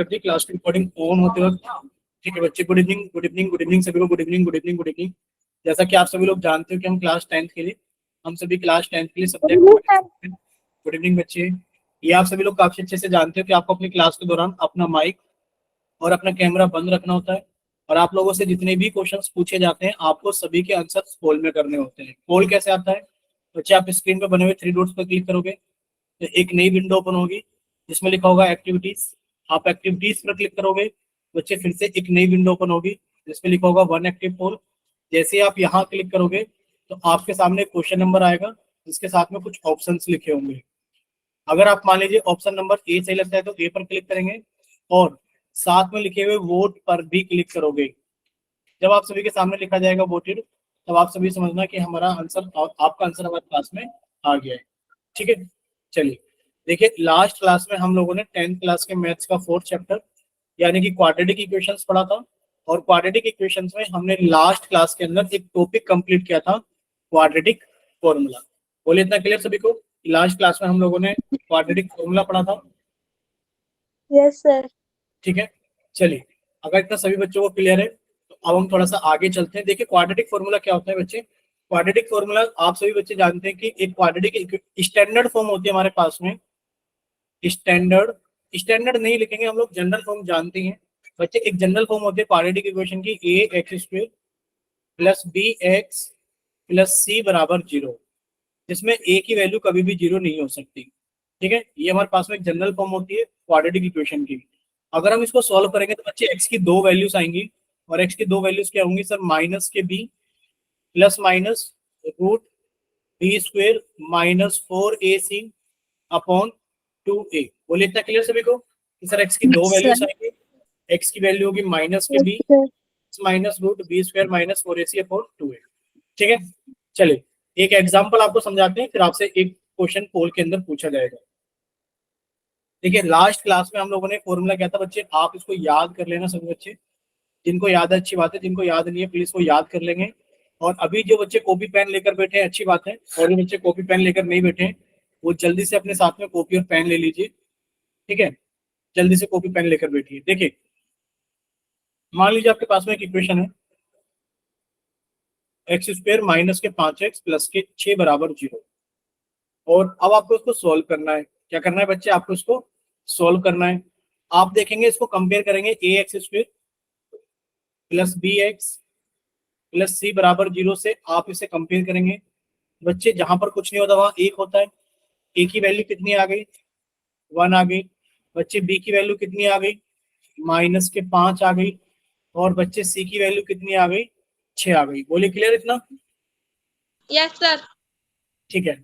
कर दी क्लास की recording on होते वक्त। ठीक है बच्चे, good evening good evening good evening सभी को, good evening good evening good evening. जैसा कि आप सभी लोग जानते हो कि हम क्लास 10th के लिए, हम सभी क्लास 10th के लिए सब्जेक्ट गुड इवनिंग बच्चे। ये आप सभी लोग काफी अच्छे से जानते हो कि आपको अपनी क्लास के दौरान अपना माइक और अपना कैमरा बंद रखना होता है, और आप लोगों से जितने भी क्वेश्चंस पूछे जाते हैं आपको सभी के आंसर पोल में करने होते हैं। पोल कैसे आता है बच्चे, आप स्क्रीन पर बने हुए 3 डॉट्स पर क्लिक करोगे तो एक नई विंडो ओपन होगी जिसमें लिखा होगा एक्टिविटीज। आप एक्टिविटीज पर क्लिक करोगे बच्चे, फिर से एक नई विंडो ओपन होगी जिसमें लिखा होगा वन एक्टिव पोल। जैसे ही आप यहाँ क्लिक करोगे तो आपके सामने क्वेश्चन नंबर आएगा जिसके साथ में कुछ ऑप्शंस लिखे होंगे। अगर आप मान लीजिए ऑप्शन नंबर ए सही लगता है तो ए पर क्लिक करेंगे, और साथ में लिखे हुए वोट पर भी क्लिक करोगे। जब आप सभी के सामने लिखा जाएगा वोटेड, तब आप सभी समझना कि हमारा आंसर, आपका आंसर हमारे पास में आ गया है। ठीक है, चलिए देखिए, लास्ट क्लास में हम लोगों ने 10th क्लास के मैथ्स का 4th चैप्टर यानी कि क्वाड्रेटिक इक्वेशंस पढ़ा था, और क्वाड्रेटिक इक्वेशंस में हमने लास्ट क्लास के अंदर एक टॉपिक कंप्लीट किया था, क्वाड्रेटिक फॉर्मूला। बोलिए इतना क्लियर सभी को? लास्ट क्लास में हम लोगों ने क्वाड्रेटिक फॉर्मूला पढ़ा था। Yes sir. ठीक है, चलिए अगर इतना सभी बच्चों को क्लियर है तो अब हम थोड़ा सा आगे चलते हैं। देखिए क्वाड्रेटिक फॉर्मूला क्या होता है बच्चे। क्वाड्रेटिक फॉर्मूला आप सभी बच्चे जानते हैं कि एक क्वाड्रेटिक स्टैंडर्ड फॉर्म होती है हमारे पास में। स्टैंडर्ड, स्टैंडर्ड नहीं लिखेंगे हम लोग, जनरल फॉर्म जानते हैं बच्चे। एक जनरल फॉर्म होती है क्वाड्रेटिक इक्वेशन की, a x square plus b x plus c बराबर 0, जिसमें ए की वैल्यू कभी भी 0 नहीं हो सकती। ठीक है, ये हमारे पास में एक जनरल फॉर्म होती है क्वाड्रेटिक इक्वेशन की। अगर हम इसको सॉल्व करेंगे तो बच्चे एक्स की 2 वैल्यूज आएंगी, और एक्स की 2 वैल्यूज क्या होंगी सर, माइनस के b plus minus root b square minus 4ac upon 2a। बोलिए इतना क्लियर सभी को कि सर एक्स की 2 वैल्यूज आएंगी, एक्स की वैल्यू होगी माइनस के b minus root b square minus 4ac upon 2a। ठीक है, चलिए एक एग्जांपल आपको समझाते हैं, फिर आपसे एक क्वेश्चन पोल के अंदर पूछा जाएगा। देखिए लास्ट क्लास में हम लोगों ने फॉर्मूला क्या था बच्चे, आप इसको याद कर लेना सभी बच्चे। जिनको याद है अच्छी बात है, जिनको याद नहीं है प्लीज वो याद कर लेंगे। और अभी जो बच्चे कॉपी पेन लेकर बैठे हैं अच्छी बात है, और जो बच्चे कॉपी पेन लेकर नहीं बैठे हैं वो जल्दी से अपने साथ में कॉपी और पेन ले लीजिए। ठीक है, जल्दी से कॉपी पेन लेकर बैठिए। देखिए मान लीजिए आपके पास में एक इक्वेशन है, एक्स स्क्वायर माइनस के 5x प्लस के 6 बराबर 0, और अब आपको इसको सोल्व करना है। क्या करना है बच्चे, आपको इसको सोल्व करना है। आप देखेंगे इसको कंपेयर करेंगे, a x square plus b x plus c बराबर 0 से आप इसे कंपेयर करेंगे बच्चे। जहां पर कुछ नहीं होता वहां एक होता है। ए की वैल्यू कितनी आ गई, 1 आ गई बच्चे। बी की वैल्यू कितनी आ गई, माइनस के 5 आ गई, और बच्चे सी की वैल्यू कितनी आ गई, 6 आ गई। बोलिए क्लियर इतना? Yes sir. ठीक है,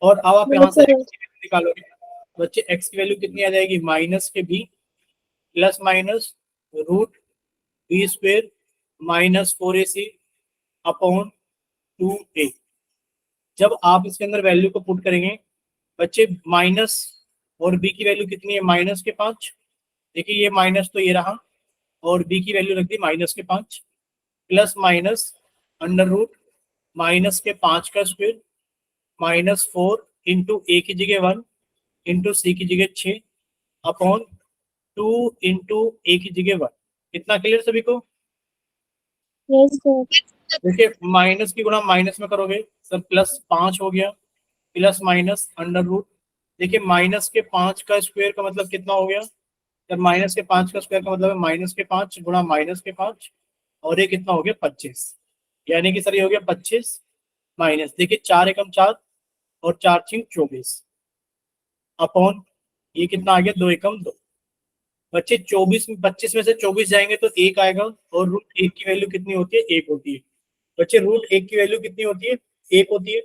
और अब आप यहाँ से एक्स की वैल्यू निकालोगे बच्चे। एक्स की वैल्यू कितनी आ जाएगी, माइनस के b plus minus root b square minus 4ac upon 2a। जब आप इसके अंदर वैल्यू को पुट करेंगे बच्चे, माइनस और बी की वैल्यू कितनी है, माइनस के 5। देखिए ये माइनस तो ये रहा, और बी की वैल्यू रख दी माइनस के 5, plus minus under root minus के 5 का स्क्वायर माइनस 4 इंटू ए की जगह 1 इंटू सी की जगह 6 अपॉन 2 इंटू ए की जगह 1। इतना क्लियर सभी को? Yes sir. देखिए माइनस की गुणा माइनस में करोगे सर, प्लस 5 हो गया, प्लस माइनस अंडर रूट। देखिए माइनस के 5 का स्क्वायर का मतलब कितना हो गया सर, माइनस के 5 का स्क्वायर का मतलब है माइनस के 5 गुणा माइनस के 5, और ये कितना हो गया 25। यानी कि सर ये हो गया 25 माइनस, देखिए 4 एकम 4 और 4 छिंग 24 अपॉन ये कितना आ गया 2 एकम 2। बच्चे 24 25 में से 24 जाएंगे तो 1 आएगा, और रूट 1 की वैल्यू कितनी होती है, 1 होती है बच्चे। रूट 1 की वैल्यू कितनी होती है, 1 होती है।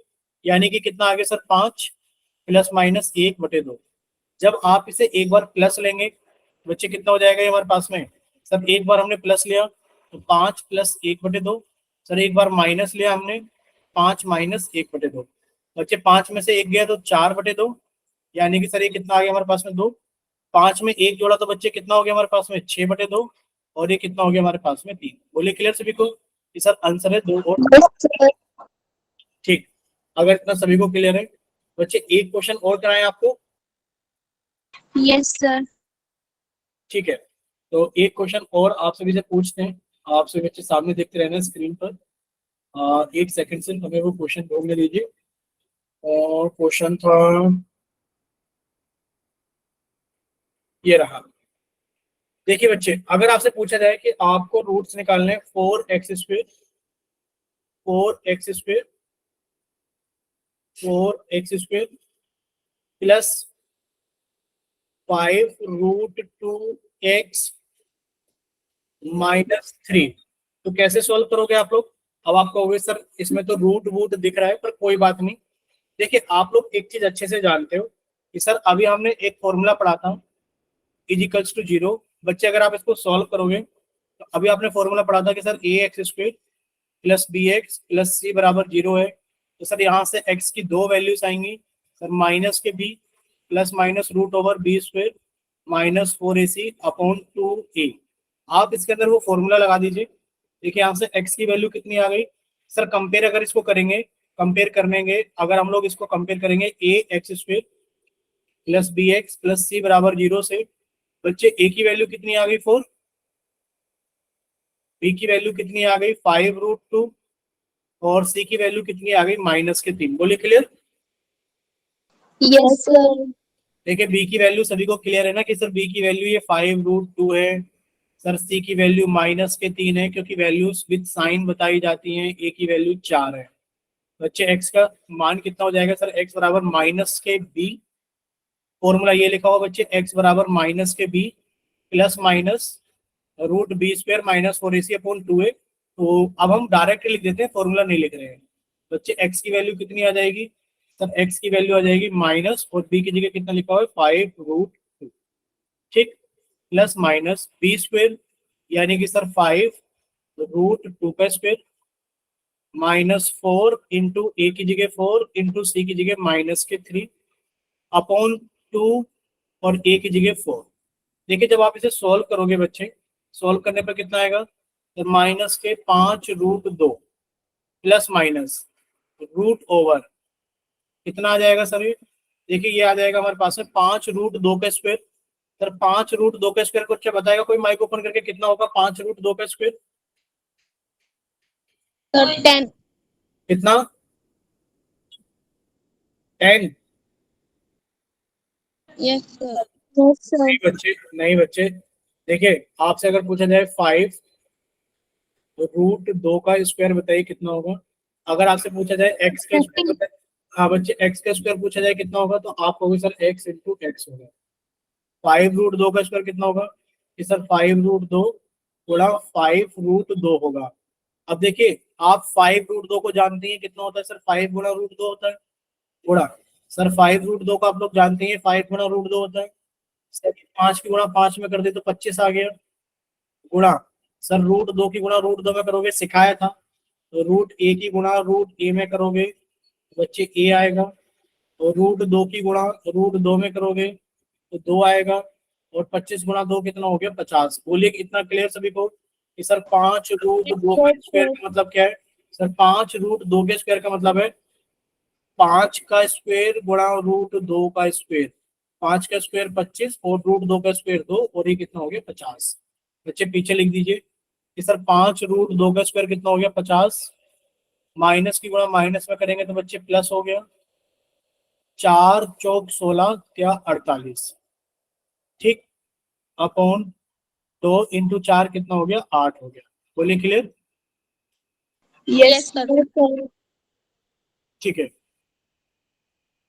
यानी कि कितना आ गया सर, 5 प्लस माइनस 1/2। जब आप इसे एक बार प्लस लेंगे बच्चे कितना हो जाएगा ये हमारे पास में, सर एक बार हमने प्लस लिया तो 5 प्लस 1/2। सर एक बार माइनस लिया हमने, 5 माइनस 1/2। बच्चे 5 में से 1 गया तो 4/2, यानी कि सर ये कितना आ गया हमारे पास में 2। 5 में 1 जोड़ा तो बच्चे कितना हो गया हमारे पास में, 6/2, और ये कितना हो गया हमारे पास में 3। बोलिए क्लियर सभी को कि सर आंसर है 2 और। ठीक, अगर इतना सभी को क्लियर है बच्चे, एक क्वेश्चन और कराएं आपको। Yes sir. ठीक है, तो एक क्वेश्चन और आप सभी से पूछते हैं, आप सभी बच्चे सामने देखते रहना स्क्रीन पर। एक सेकंड से हमें वो क्वेश्चन ढूंढने दीजिए। और क्वेश्चन था ये रहा। देखिए बच्चे, अगर आपसे पूछा जाए कि आपको रूट्स निकालने 4x², 4x² 4x² plus 5√2x -3, तो कैसे सॉल्व करोगे आप लोग? अब आपको होगे सर इसमें तो रूट वूट दिख रहा है, पर कोई बात नहीं। देखिए आप लोग एक चीज अच्छे से जानते हो कि सर अभी हमने एक फॉर्मूला पढ़ा था, इजिकल्स टू 0। बच्चे अगर आप इसको सॉल्व करोगे तो अभी आपने फॉर्मूला पढ़ा था कि sir ax² plus bx plus c बराबर 0 है। तो सर यहाँ से x की दो वैल्यूज आएंगी सर, माइनस के b plus minus √b² -4ac upon 2a। आप इसके अंदर वो फॉर्मूला लगा दीजिए। देखिए यहाँ से x की वैल्यू कितनी आ गई सर, कंपेयर अगर इसको करेंगे, कंपेयर करेंगे अगर हम लोग इसको कंपेयर करेंगे ax² plus bx plus c बराबर 0 से, बच्चे a की वैल्यू कितनी आ गई 4, b की वैल्यू कितनी आ गई 5√2 और c की वैल्यू कितनी आ गई -3। बोलिए क्लियर? Yes sir. देखिए b की वैल्यू सभी को क्लियर है ना कि सर b की वैल्यू ये 5√2 है सर, c की वैल्यू -3 है क्योंकि वैल्यूज विद साइन बताई जाती हैं, a की वैल्यू 4 है। बच्चे x का मान कितना हो जाएगा सर, x बराबर -b, फॉर्मूला ये लिखा हुआ बच्चे x बराबर -b plus minus √b² -4ac upon 2a। तो अब हम डायरेक्ट लिख देते हैं, फॉर्मूला नहीं लिख रहे हैं। बच्चे x की वैल्यू कितनी आ जाएगी सर, x की वैल्यू आ जाएगी माइनस, और b की जगह कितना लिखा हुआ है 5√2, ठीक, प्लस माइनस b² यानी कि सर 5√2² -4 इंटू a की जगह 4 इंटू c की जगह -3 अपॉन 2 और a की जगह 4। देखिए जब आप इसे सॉल्व करोगे बच्चे, सॉल्व करने पर कितना आएगा तो -5√2 प्लस माइनस रूट ओवर कितना आ जाएगा सर ये? देखिए ये आ जाएगा हमारे पास में 5√2² सर, 5√2² को क्या बताएगा कोई, माइक ओपन करके, कितना होगा 5√2²? सर 10। कितना? 10? Yes sir. Yes sir. नहीं बच्चे, नहीं बच्चे, देखिए आपसे अगर पूछा जाए 5√2 का स्क्वायर बताइए कितना होगा। अगर आपसे पूछा जाए x का स्क्वायर 30। बताइए, हाँ बच्चे x का स्क्वायर पूछा जाए कितना होगा, तो आप कहोगे सर x इंटू एक्स होगा। 5√2 का स्क्वायर कितना होगा कि सर 5√2 गुणा 5√2 होगा। अब देखिए आप 5√2 को जानते हैं कितना होता है सर, 5 गुणा √2 होता है, गुणा सर 5√2 को आप लोग जानते हैं 5 गुणा √2 होता है सर, 5 की गुणा 5 में कर दे तो 25 आ गया, गुणा सर √2 की गुणा √2 में करोगे, सिखाया था, तो √a की गुणा √a में करोगे तो बच्चे a आएगा, और √2 की गुणा √2 में करोगे तो 2 आएगा, और 25 गुणा 2 कितना हो गया 50। बोलिए कितना क्लियर सभी को कि सर 5√2 का स्क्वायर का मतलब क्या है सर, 5√2 के स्क्वायर का मतलब है 5 का स्क्वायर गुणा √2 का स्क्वायर, 5 का स्क्वायर 25 और √2 का स्क्वायर 2, और ये कितना हो गया 50। बच्चे पीछे लिख दीजिए कि सर 5√2 का स्क्वायर कितना हो गया 50, माइनस की गुणा माइनस में करेंगे तो बच्चे प्लस हो गया, 4 चौक 16 क्या 48, ठीक, अपॉन 2 इंटू 4 कितना हो गया 8 हो गया। बोलिए क्लियर? Yes sir. ठीक है,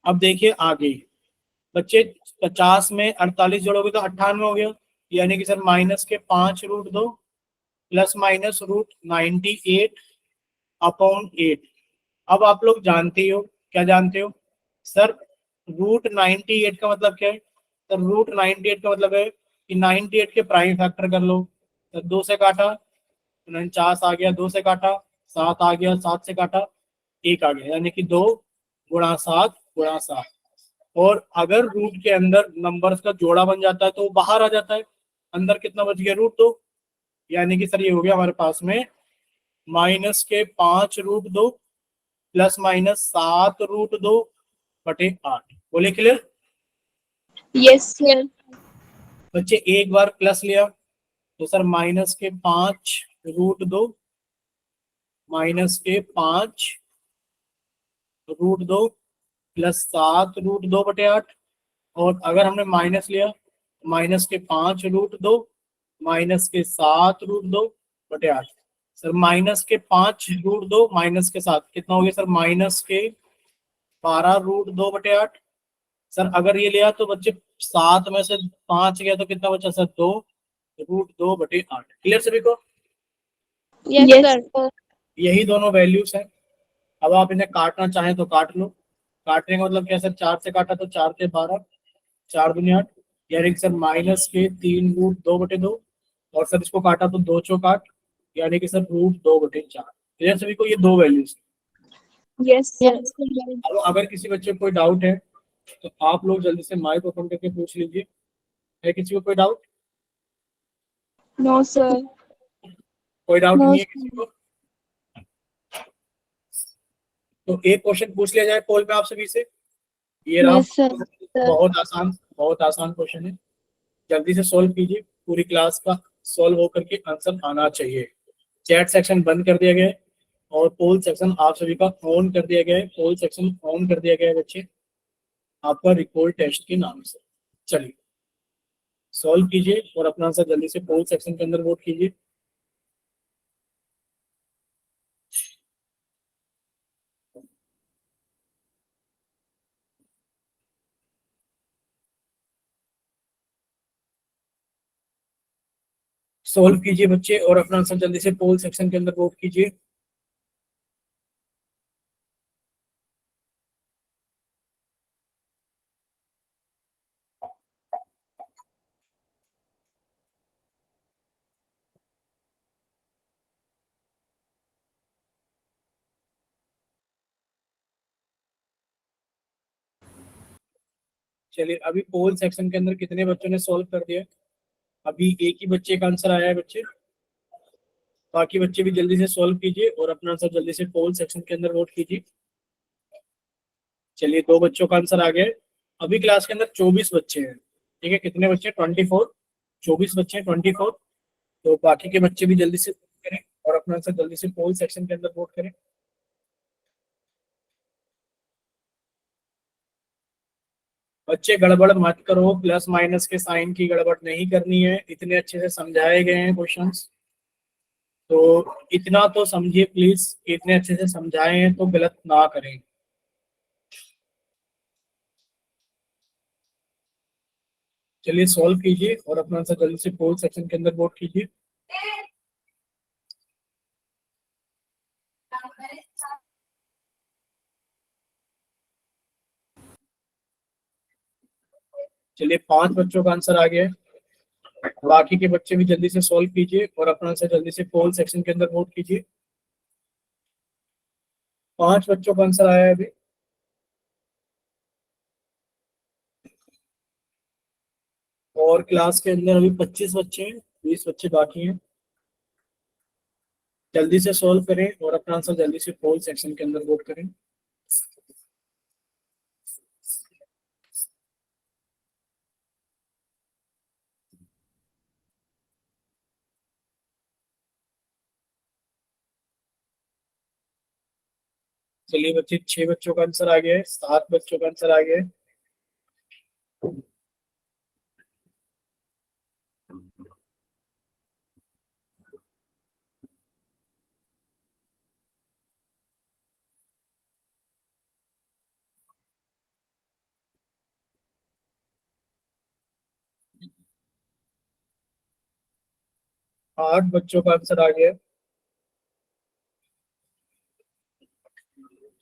अब देखिए आगे बच्चे, 50 में 48 जोड़ोगे तो 98 हो गया, यानी कि सर माइनस के 5√2 प्लस माइनस √98 अपॉन 8। अब आप लोग जानते हो, क्या जानते हो सर, √98 का मतलब क्या है सर, √98 का मतलब है कि 98 के प्राइम फैक्टर कर लो, तो 2 से काटा 49 आ गया, 2 से काटा 7 आ गया, 7 से काटा 1 आ गया, यानी कि 2 गुणा 7 गुणा 7। और अगर रूट के अंदर नंबर्स का जोड़ा बन जाता है तो वो बाहर आ जाता है, अंदर कितना बच गया √2, यानी कि सर ये हो गया हमारे पास में माइनस के 5√2 प्लस माइनस 7√2 बटे 8। बोले क्लियर? Yes sir. बच्चे एक बार प्लस लिया तो सर -5√2, -5√2 +7√2/8। और अगर हमने माइनस लिया, -5√2 -7√2/8। सर -5√2 -7 कितना हो गया सर? -12√2/8। सर अगर ये लिया तो बच्चे 7 में से 5 गया तो कितना बचा सर? 2√2/8। क्लियर सभी को? Yes, sir. यही दोनों वैल्यूज हैं। अब आप इन्हें काटना चाहें तो काट लो। काटने का मतलब क्या सर? 4 से काटा तो 4 के 12, 4 दूनी 8, यानी कि सर -3√2/2। और सर इसको काटा तो 2 चौक 8, यानी कि सर √2/4। क्लियर सभी को? ये दो वैल्यूज। Yes, sir. अब अगर किसी बच्चे को कोई डाउट है तो आप लोग जल्दी से माइक ओपन करके पूछ लीजिए। है किसी को कोई डाउट? No, sir. कोई डाउट No, नहीं है sir. किसी को? तो एक क्वेश्चन पूछ लिया जाए पोल में आप सभी से। ये रहा। Yes, sir. बहुत आसान क्वेश्चन है। जल्दी से सॉल्व कीजिए। पूरी क्लास का सॉल्व होकर के आंसर आना चाहिए। चैट सेक्शन बंद कर दिया गया है और पोल सेक्शन आप सभी का ऑन कर दिया गया है। पोल सेक्शन ऑन कर दिया गया है बच्चे, आपका रिकॉर्ड टेस्ट के नाम से। चलिए सॉल्व कीजिए और अपना आंसर जल्दी से पोल सेक्शन के अंदर वोट कीजिए। सॉल्व कीजिए बच्चे और अपना आंसर जल्दी से पोल सेक्शन के अंदर वोट कीजिए। चलिए अभी पोल सेक्शन के अंदर कितने बच्चों ने सॉल्व कर दिया? अभी एक ही बच्चे का आंसर आया है बच्चे। बाकी बच्चे भी जल्दी से सॉल्व कीजिए और अपना आंसर जल्दी से पोल सेक्शन के अंदर वोट कीजिए। चलिए दो बच्चों का आंसर आ गया है। अभी क्लास के अंदर 24 बच्चे हैं। ठीक है, कितने बच्चे? 24। 24 बच्चे हैं, 24। तो बाकी के बच्चे भी जल्दी से vote करें और अपना आंसर जल्दी से पोल सेक्शन के अंदर वोट करें। बच्चे गड़बड़ मत करो, प्लस माइनस के साइन की गड़बड़ नहीं करनी है। इतने अच्छे से समझाए गए हैं क्वेश्चंस, तो इतना तो समझिए प्लीज। इतने अच्छे से समझाए हैं तो गलत ना करें। चलिए सॉल्व कीजिए और अपना आंसर जल्दी से पोल सेक्शन के अंदर वोट कीजिए। चलिए 5 बच्चों का आंसर आ गया है। बाकी के बच्चे भी जल्दी से सॉल्व कीजिए और अपना आंसर जल्दी से पोल सेक्शन के अंदर वोट कीजिए। 5 बच्चों का आंसर आया है अभी। और क्लास के अंदर अभी 25 बच्चे हैं, 20 बच्चे बाकी हैं। जल्दी से सॉल्व करें और अपना आंसर जल्दी से पोल सेक्शन के अंदर वोट करें। चलिए बच्चे 6 बच्चों का आंसर आ गया है, 7 बच्चों का आंसर आ गया है। 8 बच्चों का आंसर आ गया है।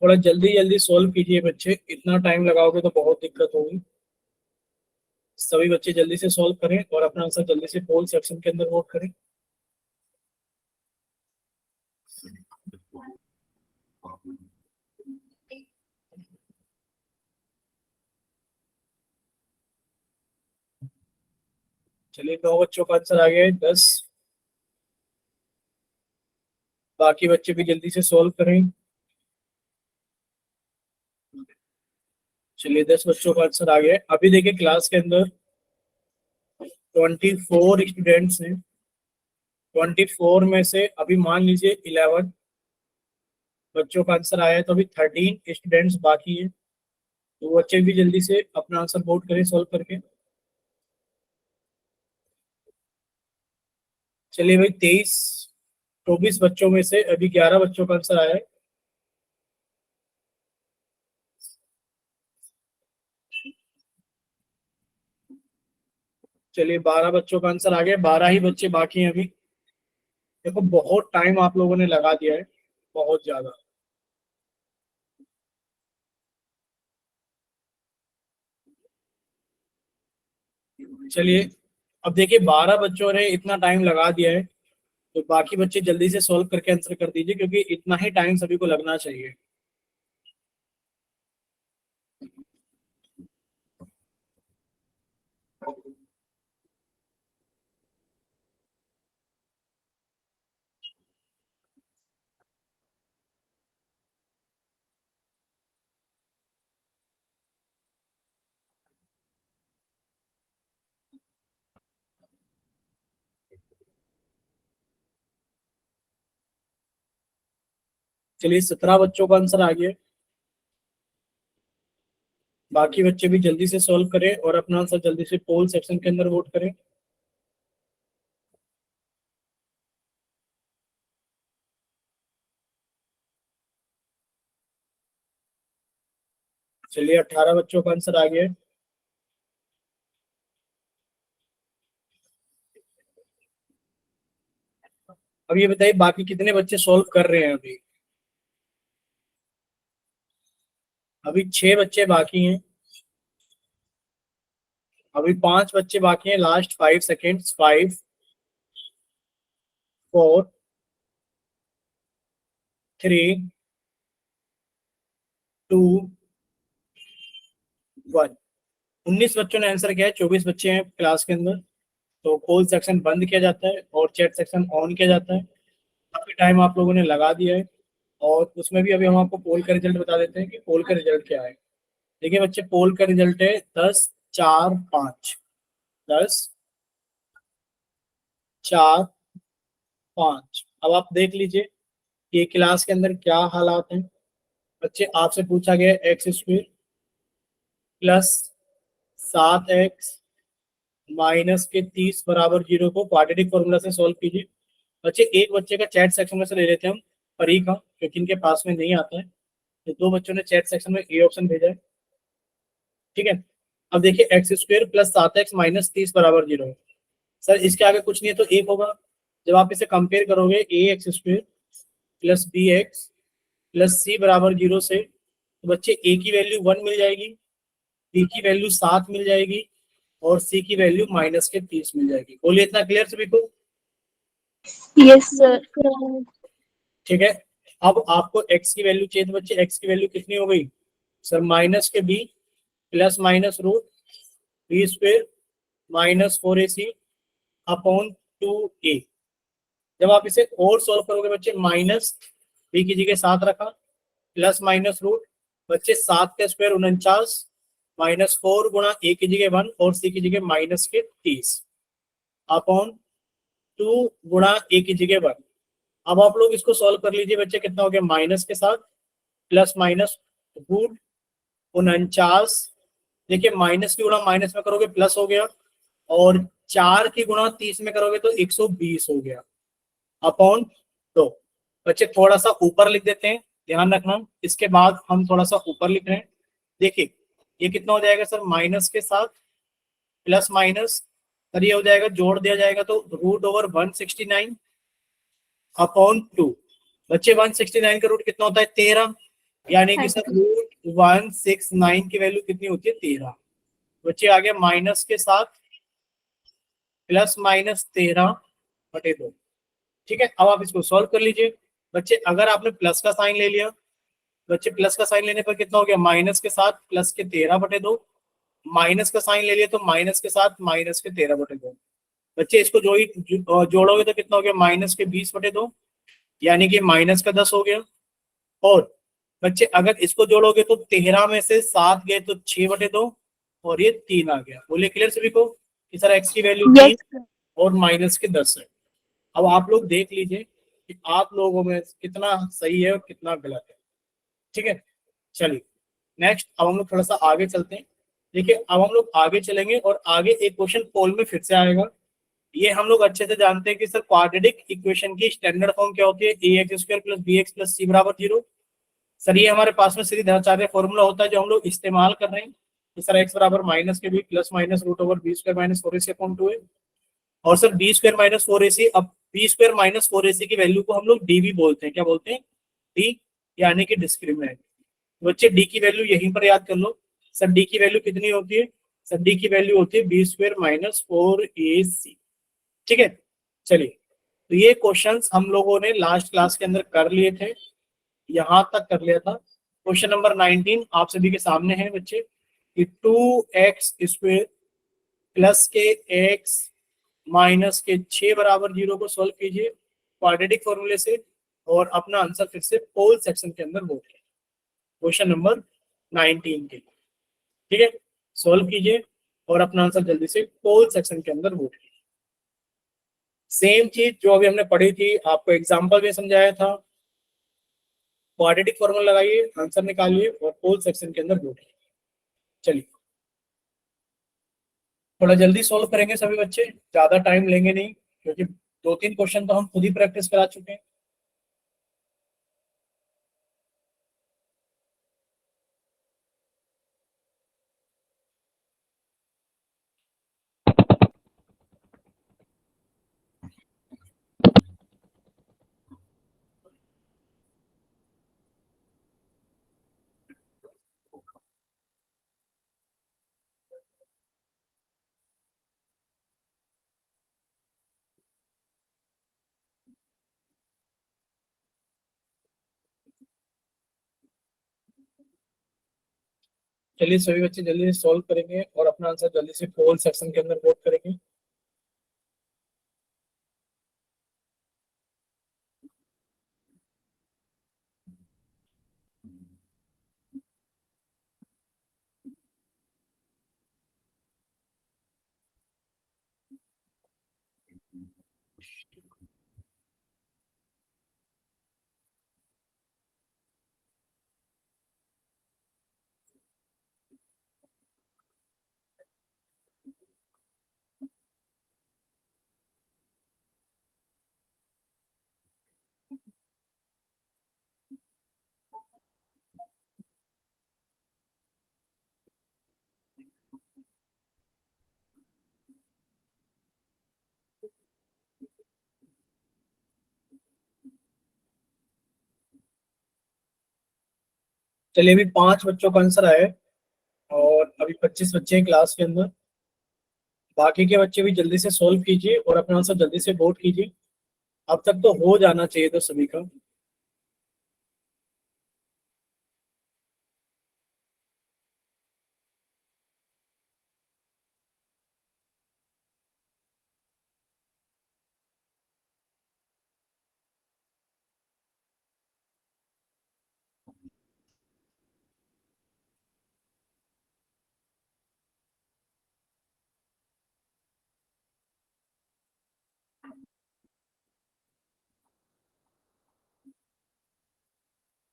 थोड़ा जल्दी जल्दी सॉल्व कीजिए बच्चे, इतना टाइम लगाओगे तो बहुत दिक्कत होगी। सभी बच्चे जल्दी से सॉल्व करें और अपना आंसर जल्दी से पोल सेक्शन के अंदर वोट करें। चलिए 9 बच्चों का आंसर आ गया है, 10। बाकी बच्चे भी जल्दी से सॉल्व करें। चलिए 10 बच्चों का आंसर आ गया है। अभी देखिए क्लास के अंदर 24 स्टूडेंट्स हैं। 24 में से अभी मान लीजिए 11 बच्चों का आंसर आया है, तो अभी 13 स्टूडेंट्स बाकी है। तो वो बच्चे भी जल्दी से अपना आंसर वोट करें सॉल्व करके। चलिए भाई, 24 बच्चों में से अभी 11 बच्चों का आंसर आया है। चलिए 12 बच्चों का आंसर आ गया, 12 ही बच्चे बाकी हैं अभी। देखो बहुत टाइम आप लोगों ने लगा दिया है, बहुत ज्यादा। चलिए अब देखिए, 12 बच्चों ने इतना टाइम लगा दिया है, तो बाकी बच्चे जल्दी से सॉल्व करके आंसर कर दीजिए, क्योंकि इतना ही टाइम सभी को लगना चाहिए। चलिए 17 बच्चों का आंसर आ गया। बाकी बच्चे भी जल्दी से सॉल्व करें और अपना आंसर जल्दी से पोल सेक्शन के अंदर वोट करें। चलिए 18 बच्चों का आंसर आ गया है। अब ये बताइए बाकी कितने बच्चे सॉल्व कर रहे हैं अभी। अभी 6 बच्चे बाकी हैं। अभी 5 बच्चे बाकी हैं। Last 5 seconds. 5, 4, 3, 2, 1। 19 बच्चों ने आंसर किया है, 24 बच्चे हैं क्लास के अंदर। तो पोल सेक्शन बंद किया जाता है और चैट सेक्शन ऑन किया जाता है। काफी टाइम आप लोगों ने लगा दिया है, और उसमें भी अभी हम आपको पोल का रिजल्ट बता देते हैं कि पोल का रिजल्ट क्या है। देखिए बच्चे, पोल का रिजल्ट है 10, 4, 5। 10, 4, 5। अब आप देख लीजिए कि क्लास के अंदर क्या हालात हैं। बच्चे, आपसे पूछा गया x square plus 7x minus के 30 बराबर 0 को क्वाड्रेटिक फॉर्मूला से सॉल्व कीजिए। बच्चे, एक बच्चे का चैट सेक्शन में से ले लेते हैं हम, परी का, क्योंकि इनके पास में नहीं आता है। तो 2 बच्चों ने चैट सेक्शन में ए ऑप्शन भेजा है। ठीक है। अब देखिए, x square plus 7x minus 30 बराबर 0 है। सर इसके आगे कुछ नहीं है तो एक होगा। जब आप इसे कंपेयर करोगे a x square plus b x plus c बराबर 0 से, तो बच्चे ए की वैल्यू 1 मिल जाएगी, बी की वैल्यू 7 मिल जाएगी, और सी की वैल्यू माइनस के 30 मिल जाएगी। बोलिए, इतना क्लियर सभी को? Yes, sir. ठीक है। अब आपको एक्स की वैल्यू चाहिए, तो बच्चे एक्स की वैल्यू कितनी हो गई? सर माइनस के b plus minus root b square minus 4ac upon 2a। जब आप इसे और सॉल्व करोगे बच्चे, माइनस बी की जगह 7 रखा, प्लस माइनस रूट, बच्चे 7 का स्क्वायर 49, माइनस 4 गुणा ए की जगह 1 और सी की जगह माइनस के 30 अपॉन 2 गुणा ए की जगह 1। अब आप लोग इसको सॉल्व कर लीजिए बच्चे, कितना हो गया? माइनस के साथ प्लस माइनस रूट 49। देखिए माइनस की गुणा माइनस में करोगे प्लस हो गया, और 4 की गुणा 30 में करोगे तो 120 हो गया अपॉन 2। बच्चे थोड़ा सा ऊपर लिख देते हैं, ध्यान रखना। इसके बाद हम थोड़ा सा ऊपर लिख रहे हैं। देखिए ये कितना हो जाएगा सर? माइनस के साथ प्लस माइनस, सर ये हो जाएगा, जोड़ दिया जाएगा तो रूट ओवर 169 अपॉन 2। बच्चे 169 का रूट कितना होता है? 13। यानी कि सर रूट 169 की वैल्यू कितनी होती है? 13। बच्चे आ गया माइनस के साथ प्लस माइनस 13/2। ठीक है। अब आप इसको सॉल्व कर लीजिए। बच्चे अगर आपने प्लस का साइन ले लिया, बच्चे प्लस का साइन लेने पर कितना हो गया? माइनस के साथ प्लस के 13/2। माइनस का साइन ले लिया तो माइनस के साथ माइनस के 13/2। बच्चे इसको जोड़ोगे तो कितना हो गया? माइनस के 20/2, यानी कि माइनस का 10 हो गया। और बच्चे अगर इसको जोड़ोगे तो 13 में से 7 गए तो 6/2, और ये 3 आ गया। बोलिए क्लियर सभी को कि सर एक्स की वैल्यू 3 Yes, sir. और माइनस के 10 है। अब आप लोग देख लीजिए कि आप लोगों में कितना सही है और कितना गलत है। ठीक है, चलिए नेक्स्ट अब हम लोग थोड़ा सा आगे चलते हैं। देखिए अब हम लोग आगे चलेंगे और आगे एक क्वेश्चन पोल में फिर से आएगा। ये हम लोग अच्छे से जानते हैं कि सर क्वाड्रेटिक इक्वेशन की स्टैंडर्ड फॉर्म क्या होती है, a x square plus b x plus c बराबर 0। सर ये हमारे पास में सीधी धनाचार्य फॉर्मूला होता है जो हम लोग इस्तेमाल कर रहे हैं कि सर एक्स बराबर माइनस के b plus minus root over b square minus 4ac upon 2 है। और sir B square minus 4ac, अब बी स्क्वायर माइनस 4ac की वैल्यू को हम लोग डी भी बोलते हैं। क्या बोलते हैं? डी, यानी कि डिस्क्रिमिनेंट। बच्चे डी की वैल्यू यहीं पर याद कर लो। सर डी की वैल्यू कितनी होती है? सर डी की वैल्यू होती है बी स्क्वायर माइनस 4ac। ठीक है, चलिए तो ये क्वेश्चंस हम लोगों ने लास्ट क्लास के अंदर कर लिए थे, यहां तक कर लिया था। क्वेश्चन नंबर 19 आप सभी के सामने है बच्चे कि 2x स्क्वायर प्लस के एक्स माइनस के 6 बराबर 0 को सॉल्व कीजिए क्वाड्रेटिक फॉर्मूले से और अपना आंसर फिर से पोल सेक्शन के अंदर वोट कीजिए। क्वेश्चन नंबर 19 के, ठीक है, सॉल्व कीजिए और अपना आंसर जल्दी से पोल सेक्शन के अंदर वोट कीजिए। सेम चीज जो अभी हमने पढ़ी थी, आपको एग्जांपल में समझाया था। क्वाड्रेटिक फॉर्मूला लगाइए, आंसर निकालिए और पोल सेक्शन के अंदर वोट कीजिए। चलिए थोड़ा जल्दी सॉल्व करेंगे सभी बच्चे, ज्यादा टाइम लेंगे नहीं, क्योंकि 2-3 क्वेश्चन तो हम खुद ही प्रैक्टिस करा चुके हैं। चलिए सभी बच्चे जल्दी से सॉल्व करेंगे और अपना आंसर जल्दी से पोल सेक्शन के अंदर वोट करेंगे। चलिए अभी 5 बच्चों का आंसर आया है और अभी 25 बच्चे हैं क्लास के अंदर। बाकी के बच्चे भी जल्दी से सॉल्व कीजिए और अपना आंसर जल्दी से वोट कीजिए। अब तक तो हो जाना चाहिए था सभी का।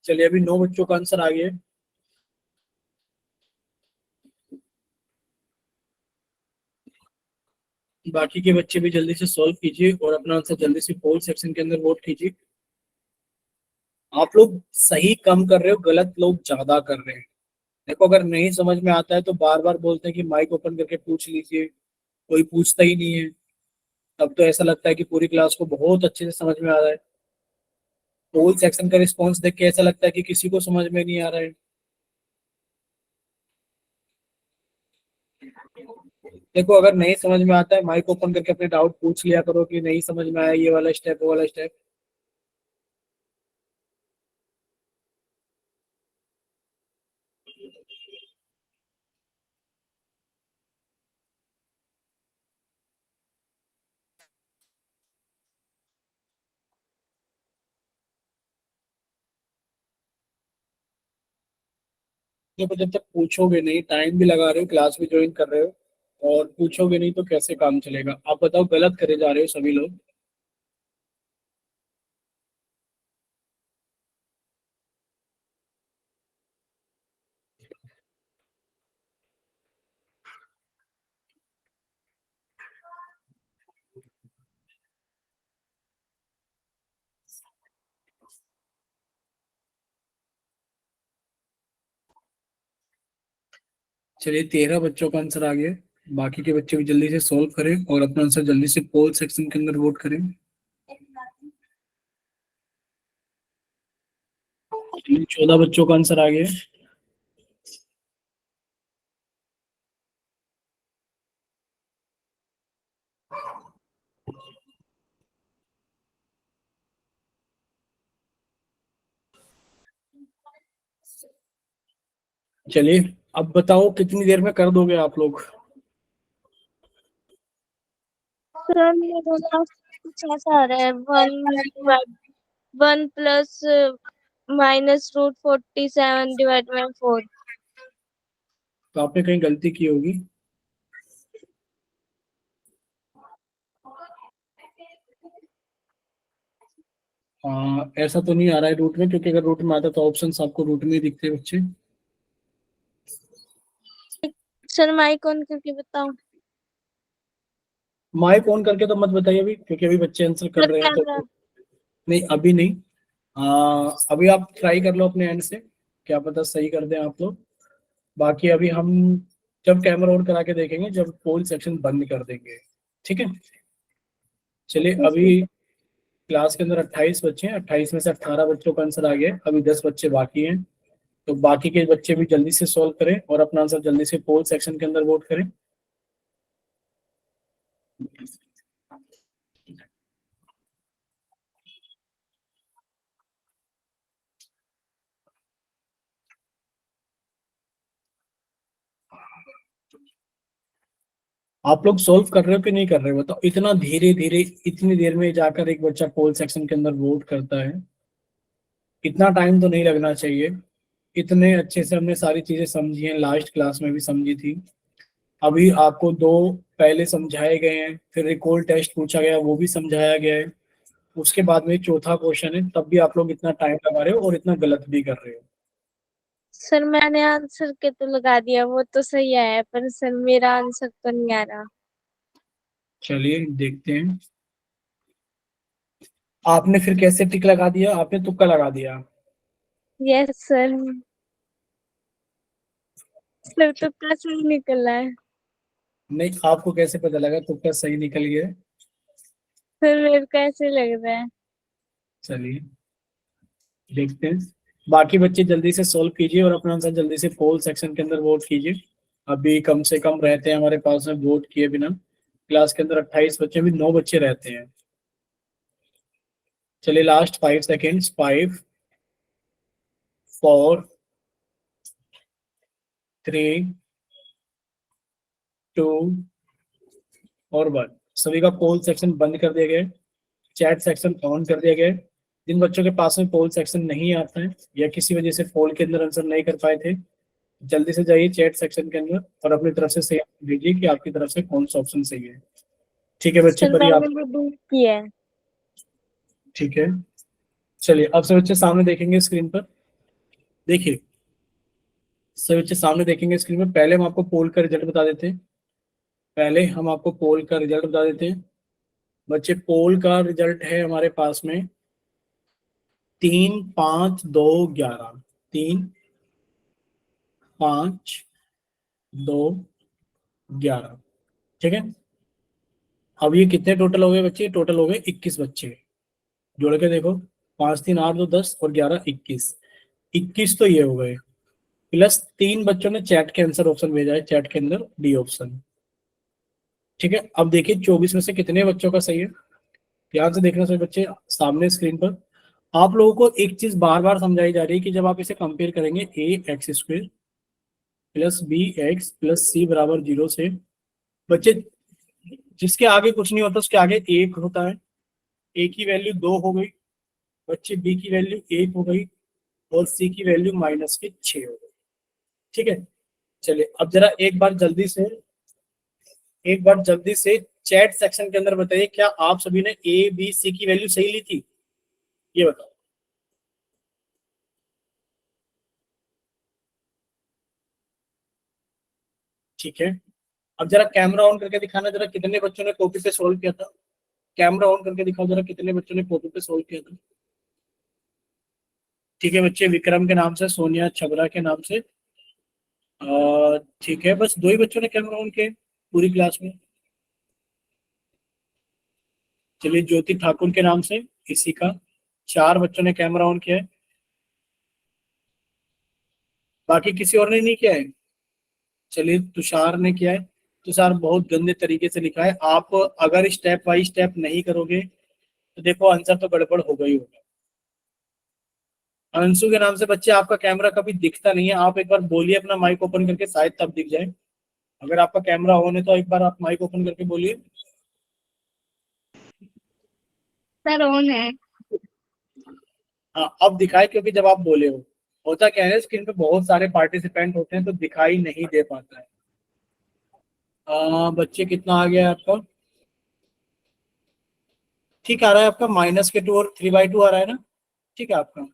चलिए अभी 9 बच्चों का आंसर आ गया है। बाकी के बच्चे भी जल्दी से सॉल्व कीजिए और अपना आंसर जल्दी से पोल सेक्शन के अंदर वोट कीजिए। आप लोग सही कम कर रहे हो, गलत लोग ज्यादा कर रहे हैं। देखो अगर नहीं समझ में आता है तो बार बार बोलते हैं कि माइक ओपन करके पूछ लीजिए, कोई पूछता ही नहीं है। तब तो ऐसा लगता है कि पूरी क्लास को बहुत अच्छे से समझ में आ रहा है। पोल सेक्शन का रिस्पॉन्स देख के ऐसा लगता है कि किसी को समझ में नहीं आ रहा है। देखो अगर नहीं समझ में आता है माइक ओपन करके अपने डाउट पूछ लिया करो कि नहीं समझ में आया ये वाला स्टेप वो वाला स्टेप। देखो जब तक पूछोगे नहीं, टाइम भी लगा रहे हो, क्लास भी ज्वाइन कर रहे हो और पूछोगे नहीं तो कैसे काम चलेगा? आप बताओ, गलत करे जा रहे हो सभी लोग। चलिए 13 बच्चों का आंसर आ गया। बाकी के बच्चे भी जल्दी से सॉल्व करें और अपना आंसर जल्दी से पोल सेक्शन के अंदर वोट करें। 14 बच्चों का आंसर आ गया। चलिए अब बताओ कितनी देर में कर दोगे आप लोग। सर मेरे पास कुछ ऐसा आ रहा है, 1 प्लस -√47/4। तो आपने कहीं गलती की होगी। ऐसा तो नहीं आ रहा है रूट में, क्योंकि अगर रूट में आता तो ऑप्शन आपको रूट में ही दिखते बच्चे। सर माइक ऑन करके बताओ। माइक ऑन करके तो मत बताइए अभी, क्योंकि अभी बच्चे आंसर कर सर रहे हैं तो। कैमरा। नहीं अभी नहीं। अभी आप ट्राई कर लो अपने एंड से, क्या पता सही कर दें आप लोग। बाकी अभी हम जब कैमरा ऑन करा के देखेंगे, जब पोल सेक्शन बंद कर देंगे। ठीक है। चलिए अभी क्लास के अंदर 28 बच्चे हैं, 28 में से 18 बच्चों का आंसर आ गया है, अभी 10 बच्चे बाकी हैं। तो बाकी के बच्चे भी जल्दी से सॉल्व करें और अपना आंसर जल्दी से पोल सेक्शन के अंदर वोट करें। आप लोग सोल्व कर रहे हो कि नहीं कर रहे हो बताओ। इतना धीरे धीरे इतनी देर में जाकर एक बच्चा पोल सेक्शन के अंदर वोट करता है। इतना टाइम तो नहीं लगना चाहिए। इतने अच्छे से हमने सारी चीजें समझी हैं, लास्ट क्लास में भी समझी थी। अभी आपको दो पहले समझाए गए हैं, फिर रिकॉल टेस्ट पूछा गया वो भी समझाया गया है। उसके बाद में चौथा क्वेश्चन है, तब भी आप लोग इतना टाइम लगा रहे हो और इतना गलत भी कर रहे हो। सर मैंने आंसर के तो लगा दिया, वो तो सही आया, पर सर मेरा आंसर तो नहीं आ रहा। चलिए देखते हैं। आपने फिर कैसे टिक लगा दिया, आपने तुक्का लगा दिया। Yes sir. सर तो कैसे ही निकला है। नहीं आपको कैसे पता लगा तुक्का सही निकल गया। सर मेरे को ऐसे लग रहा है। चलिए देखते हैं। बाकी बच्चे जल्दी से सॉल्व कीजिए और अपना आंसर जल्दी से पोल सेक्शन के अंदर वोट कीजिए। अभी कम से कम रहते हैं हमारे पास में वोट किए बिना क्लास के अंदर 28 बच्चे, भी 9 बच्चे रहते हैं। चलिए लास्ट 5 सेकेंड्स। 5, 4, 3, 2 और 1। सभी का पोल सेक्शन बंद कर दिया गया है। चैट सेक्शन ऑन कर दिया गया है। जिन बच्चों के पास में पोल सेक्शन नहीं आता है या किसी वजह से पोल के अंदर आंसर नहीं कर पाए थे, जल्दी से जाइए चैट सेक्शन के अंदर और अपनी तरफ से सही भेजिए कि आपकी तरफ से कौन सा ऑप्शन सही है। ठीक है बच्चे, सर पढ़िए आप। मैंने भी डील किया है। ठीक है। चलिए अब सब बच्चे सामने देखेंगे स्क्रीन पर। देखिए सब बच्चे सामने देखेंगे स्क्रीन पर। पहले हम आपको पोल का रिजल्ट बता देते हैं। पहले हम आपको पोल का रिजल्ट बता देते हैं। बच्चे पोल का रिजल्ट है हमारे पास में 3, 5, 2, 11। 3, 5, 2, 11। ठीक है। अब ये कितने टोटल हो गए बच्चे, टोटल हो गए 21 बच्चे। जोड़ के देखो, 5, 3, 8, 2, 10 और 11, 21। 21 तो ये हो गए, प्लस 3 बच्चों ने चैट के आंसर ऑप्शन भेजा है, चैट के अंदर डी ऑप्शन। ठीक है। अब देखिए 24 में से कितने बच्चों का सही है। ध्यान से देखना सभी बच्चे सामने स्क्रीन पर। आप लोगों को एक चीज बार बार समझाई जा रही है कि जब आप इसे कंपेयर करेंगे a x² plus b x plus c = 0 से, बच्चे जिसके आगे कुछ नहीं होता उसके आगे 1 होता है। a की वैल्यू 2 हो गई, बच्चे b की वैल्यू 1 हो गई और c की वैल्यू -6 हो गई। ठीक है। चलिए अब जरा एक बार जल्दी से चैट सेक्शन के अंदर बताइए, क्या आप सभी ने ए बी सी की वैल्यू सही ली थी, ये बताओ। ठीक है। अब जरा कैमरा ऑन करके दिखाना, जरा कितने बच्चों ने कॉपी पे सोल्व किया था। कैमरा ऑन करके दिखाओ जरा कितने बच्चों ने कॉपी पे सोल्व किया था। ठीक है बच्चे, विक्रम के नाम से, सोनिया छबरा के नाम से, ठीक है, बस दो ही बच्चों ने कैमरा ऑन किया है पूरी क्लास में। चलिए, ज्योति ठाकुर के नाम से इसी का 4 बच्चों ने कैमरा ऑन किया है, बाकी किसी और ने नहीं किया है। चलिए, तुषार ने किया है। तुषार बहुत गंदे तरीके से लिखा है। आप अगर स्टेप बाई स्टेप नहीं करोगे तो देखो आंसर तो गड़बड़ होगा ही होगा। अंशु के नाम से बच्चे आपका कैमरा कभी दिखता नहीं है, आप एक बार बोलिए अपना माइक ओपन करके, शायद तब दिख जाए। अगर आपका कैमरा ऑन है तो एक बार आप माइक ओपन करके बोलिए। सर ऑन है। हाँ, अब दिखाए, क्योंकि जब आप बोले हो, होता क्या है स्क्रीन पे बहुत सारे पार्टिसिपेंट होते हैं तो दिखाई नहीं दे पाता है। बच्चे कितना आ गया है आपका? ठीक आ रहा है आपका, -2 और 3/2 आ रहा है ना? ठीक है आपका।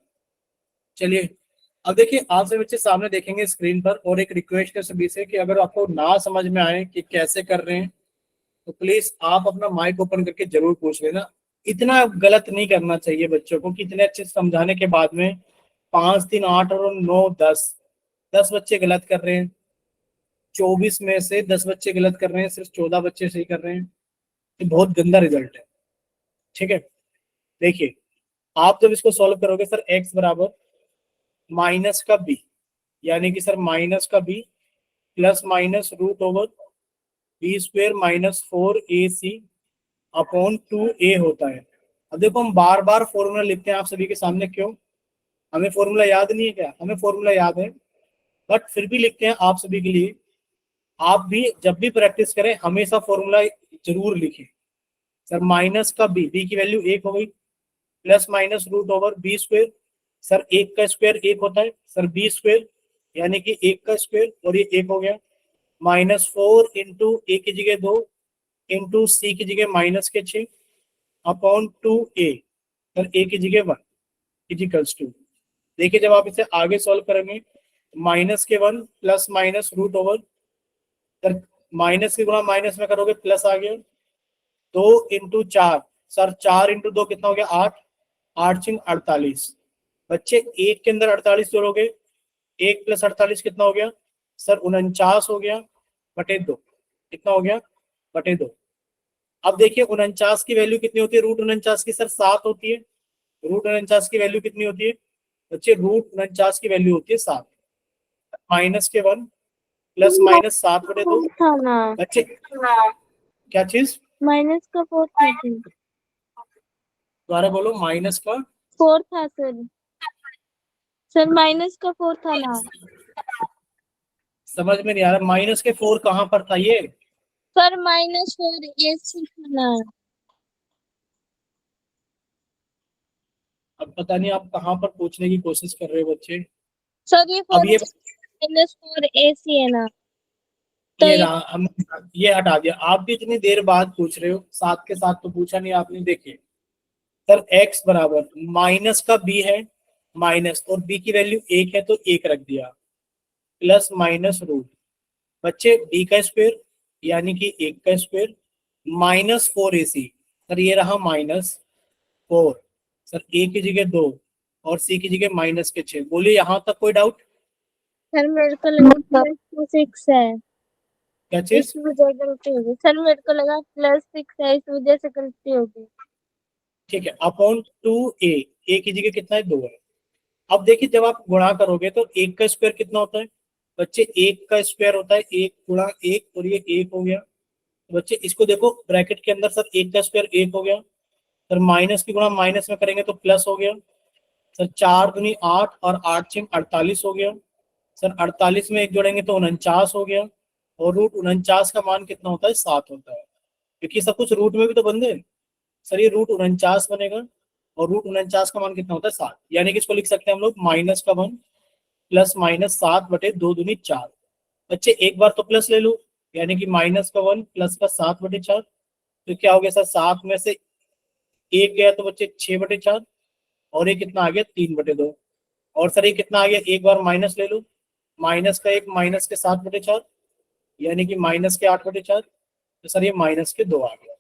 चलिए, अब देखिए आप सभी बच्चे सामने देखेंगे स्क्रीन पर, और एक रिक्वेस्ट है सभी से कि अगर आपको ना समझ में आए कि कैसे कर रहे हैं तो प्लीज आप अपना माइक ओपन करके जरूर पूछ लेना। इतना गलत नहीं करना चाहिए बच्चों को कि इतने अच्छे से समझाने के बाद में 5 3 8 और 9 10 10 बच्चे गलत कर रहे हैं। 24 में से 10 बच्चे गलत कर रहे हैं, सिर्फ 14 बच्चे सही कर रहे हैं। ये बहुत गंदा रिजल्ट है। ठीक है, देखिए, आप जब इसको सॉल्व करोगे सर, एक्स बराबर माइनस का बी, यानी कि सर माइनस का b plus minus root over b square -4ac upon 2a होता है। अब देखो, हम बार बार फॉर्मूला लिखते हैं आप सभी के सामने, क्यों? हमें फॉर्मूला याद नहीं है क्या? हमें फॉर्मूला याद है, बट फिर भी लिखते हैं आप सभी के लिए। आप भी जब भी प्रैक्टिस करें हमेशा फॉर्मूला जरूर लिखें। सर माइनस का बी की वैल्यू 1 हो गई, plus minus root over b square, sir 1 का स्क्वायर 1 होता है, सर बी स्क्वेयर यानी कि 1 का स्क्वायर, और ये 1 हो गया, -4 इंटू ए की जगह 2 इंटू सी की जगह -6 अपॉन 2a, सर ए की जगह 1 इजिकल्स टू। देखिए, जब आप इसे आगे सॉल्व करेंगे, -1 plus minus root over, sir minus के गुणा माइनस में करोगे प्लस आ गया, 2 इंटू 4, सर 4 इंटू 2 कितना हो गया? 8, 8×48। बच्चे, एक के अंदर 48 जोड़ोगे, 1 प्लस 48 कितना हो गया? सर 49 हो गया, बटे 2। कितना हो गया? बटे 2। अब देखिए 49 की वैल्यू कितनी होती है रूट 49 की? सर 7 होती है। रूट 49 की वैल्यू कितनी होती है बच्चे? रूट 49 की वैल्यू होती है 7। -1 प्लस माइनस 7/2 था ना, बच्चे, क्या चीज? माइनस का 4 था सर। दोबारा बोलो, माइनस का 4 था सर। सर माइनस का 4 था ना। समझ में नहीं आ रहा, माइनस के 4 कहाँ पर था ये? सर -4 AC था ना। अब पता नहीं आप कहाँ पर पूछने की कोशिश कर रहे हो बच्चे। सर ये अब 4 ये -4 AC है ना, तो ये ये रहा, हम ये हटा दिया। आप भी इतनी देर बाद पूछ रहे हो, साथ के साथ तो पूछा नहीं आपने। देखिए सर, x बराबर माइनस का b है, माइनस, और b की वैल्यू 1 है तो 1 रख दिया, प्लस माइनस रूट, बच्चे b का स्क्वायर यानी कि 1 का स्क्वायर, -4ac, सर ये रहा -4, सर a की जगह 2 और c की जगह -6। बोलिए, यहां तक कोई डाउट? सर मेरे को लगा +6 है, क्या इस चीज? वजह गलती होगी। सर मेरे को लगा +6 है, इस वजह से गलती होगी। ठीक है, अपॉन 2a, a की जगह कितना है? 2 है। अब देखिए, जब आप गुणा करोगे तो 1 का स्क्वायर कितना होता है बच्चे? 1 का स्क्वायर होता है 1 गुणा 1, और ये 1 हो गया। तो बच्चे इसको देखो ब्रैकेट के अंदर, सर 1 का स्क्वायर 1 हो गया, सर माइनस की गुणा माइनस में करेंगे तो प्लस हो गया, सर 4 दूनी 8 और 8 6 48 हो गया, सर 48 में 1 जोड़ेंगे तो 49 हो गया, और रूट 49 का मान कितना होता है? 7 होता है, क्योंकि सब कुछ रूट में भी तो बंदे। सर ये रूट 49 बनेगा, और रूट 49 का मान कितना होता है? 7, यानी कि इसको लिख सकते हैं हम लोग -1 प्लस -7 बटे 2 दूनी 4। बच्चे एक बार तो प्लस ले लो, यानी कि -1 प्लस का 7/4, तो क्या हो गया सर? 7 में से 1 गया तो बच्चे 6/4, और ये कितना आ गया? 3/2। और सर ये कितना आ गया? एक बार माइनस ले लो, माइनस का 1 माइनस के 7/4, यानी कि -8/4, तो सर ये -2 आ गया,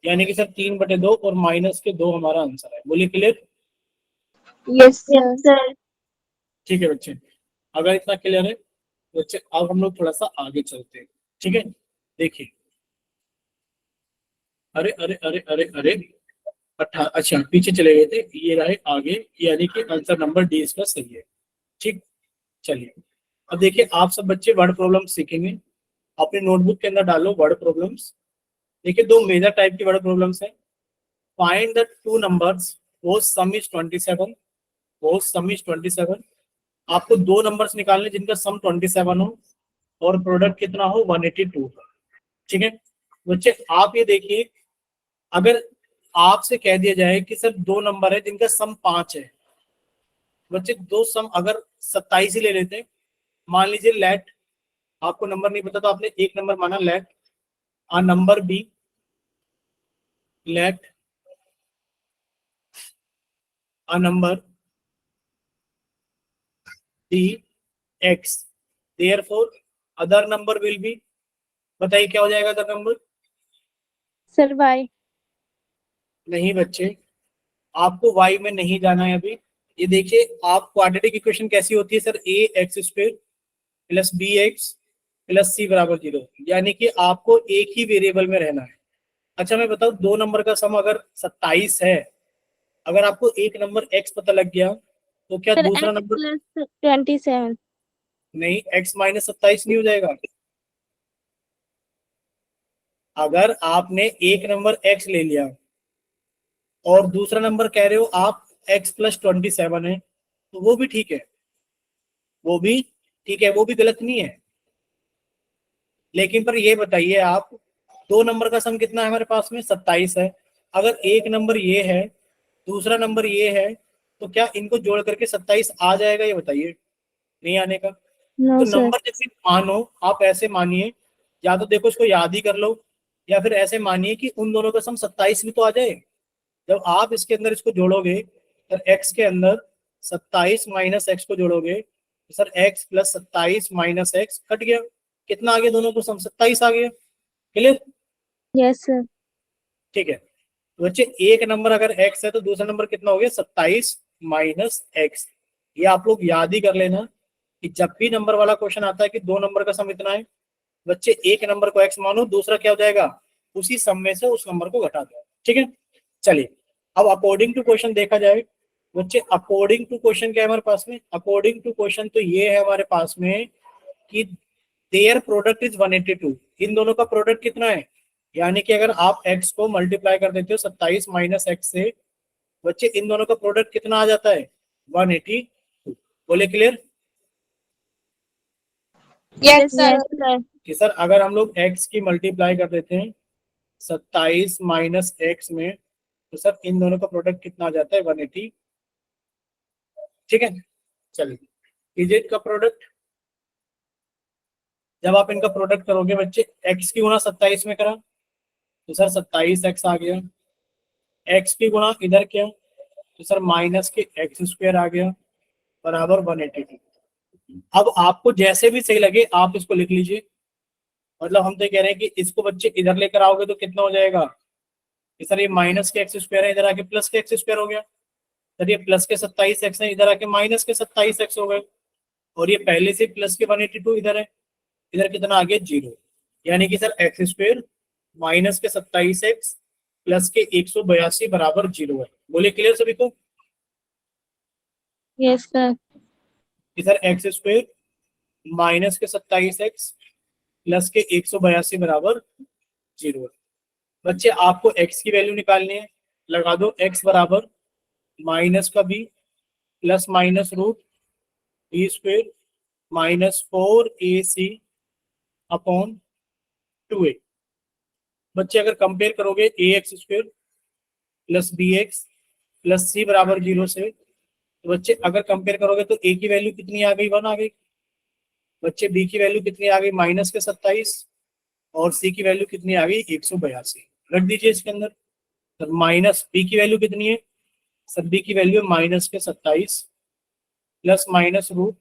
यानी कि सर 3/2 और -2 हमारा आंसर है। बोलिए, क्लियर? Yes sir. ठीक है बच्चे, अगर इतना क्लियर है बच्चे अब हम लोग थोड़ा सा आगे चलते हैं, ठीक है। देखिए, अरे अरे अरे अरे अरे, अच्छा पीछे चले गए थे, ये रहे आगे, यानी कि आंसर नंबर डी इसका सही है। ठीक, चलिए अब देखिए, आप सब बच्चे वर्ड प्रॉब्लम सीखेंगे। अपने नोटबुक के अंदर डालो वर्ड प्रॉब्लम्स। देखिए, दो मेजर टाइप की वर्ड प्रॉब्लम्स है। Find the two numbers whose sum is 27, whose sum is 27। आपको दो नंबर्स निकालने जिनका सम 27 हो और प्रोडक्ट कितना हो 182 हो। ठीक है बच्चे, आप ये देखिए, अगर आपसे कह दिया जाए कि सर दो नंबर है जिनका सम 5 है, बच्चे दो सम अगर 27 ही ले लेते हैं। मान लीजिए लेट, आपको नंबर नहीं पता तो आपने एक नंबर माना, let a number b, let a number d x, therefore other number will be, बताइए क्या हो जाएगा अदर नंबर। Sir y। नहीं बच्चे, आपको y में नहीं जाना है अभी। ये देखिए, आप क्वाड्रेटिक इक्वेशन कैसी होती है sir, a x square plus b x plus c बराबर 0, यानी कि आपको एक ही वेरिएबल में रहना है। अच्छा मैं बताऊं, दो नंबर का सम अगर 27 है, अगर आपको एक नंबर x पता लग गया तो क्या सर दूसरा x नंबर, प्लस 27। नहीं x माइनस 27 नहीं हो जाएगा। अगर आपने एक नंबर x ले लिया और दूसरा नंबर कह रहे हो आप x प्लस 27 है, तो वो भी ठीक है, वो भी ठीक है, वो भी गलत नहीं है। लेकिन पर ये बताइए आप, दो नंबर का सम कितना है हमारे पास में, 27 है। अगर एक नंबर ये है, दूसरा नंबर ये है, तो क्या इनको जोड़ करके 27 आ जाएगा, ये बताइए। नहीं आने का। नो तो सर। नंबर जब भी मानो, आप ऐसे मानिए, या तो देखो इसको याद ही कर लो, या फिर ऐसे मानिए कि उन दोनों का सम 27 भी तो आ जाए। जब आप इसके अंदर इसको जोड़ोगे, तो एक्स के अंदर 27 माइनस एक्स को जोड़ोगे, तो sir x plus 27 minus x cut गया, कितना आ गया, दोनों को सम 27 आ गया। क्लियर। Yes sir. ठीक है, तो बच्चे एक नंबर अगर एक्स है तो दूसरा नंबर कितना हो गया, 27 माइनस एक्स। ये आप लोग याद ही कर लेना कि जब भी नंबर वाला क्वेश्चन आता है कि दो नंबर का सम इतना है, बच्चे एक नंबर को एक्स मानो, दूसरा क्या हो जाएगा, उसी सम में से उस नंबर को घटा दो। ठीक है, चलिए अब अकॉर्डिंग टू क्वेश्चन देखा जाए। बच्चे अकॉर्डिंग टू क्वेश्चन क्या है हमारे पास में, अकॉर्डिंग टू क्वेश्चन तो ये है हमारे पास में कि देयर प्रोडक्ट इज 182। इन दोनों का प्रोडक्ट कितना है, यानी कि अगर आप x को मल्टीप्लाई कर देते हो 27 माइनस एक्स से, बच्चे इन दोनों का प्रोडक्ट कितना आ जाता है, 182। बोले clear. Yes sir. Yes sir. कि सर अगर हम लोग x की मल्टीप्लाई कर देते हैं 27 माइनस एक्स में, तो सर इन दोनों का प्रोडक्ट कितना आ जाता है, 180। ठीक है, चलिए कीजिए का प्रोडक्ट। जब आप इनका प्रोडक्ट करोगे बच्चे, x की गुना 27 में करा तो सर 27x आ गया, x की गुना इधर किया तो सर माइनस के एक्स स्क्वायर आ गया, बराबर 182। अब आपको जैसे भी सही लगे आप इसको लिख लीजिए। मतलब हम तो कह रहे हैं कि इसको बच्चे इधर लेकर आओगे तो कितना हो जाएगा, कि सर ये माइनस के एक्स स्क्वायर है, इधर आके प्लस के एक्स स्क्वायर हो गया। सर ये प्लस के 27x है, इधर आके माइनस के 27x हो गए। और ये पहले से प्लस के 182 इधर है, इधर कितना आ गया, 0। यानी कि सर एक्स स्क्वायर माइनस के 27x प्लस के 182 बराबर 0 है। बोले क्लियर सभी को। Yes sir. कि सर एक्स स्क्वायर माइनस के 27x प्लस के 182 बराबर 0 है। बच्चे आपको x की वैल्यू निकालनी है, लगा दो x बराबर माइनस का b plus minus root b square minus 4ac upon 2a। बच्चे अगर कंपेयर करोगे a x square plus b x plus c बराबर 0 से, तो बच्चे अगर कंपेयर करोगे तो ए की वैल्यू कितनी आ गई, 1 आ गई। बच्चे बी की वैल्यू कितनी आ गई, माइनस के 27, और सी की वैल्यू कितनी आ गई, 182। रख दीजिए इसके अंदर। सर माइनस बी की वैल्यू कितनी है, सर बी की वैल्यू है माइनस के 27 प्लस माइनस रूट,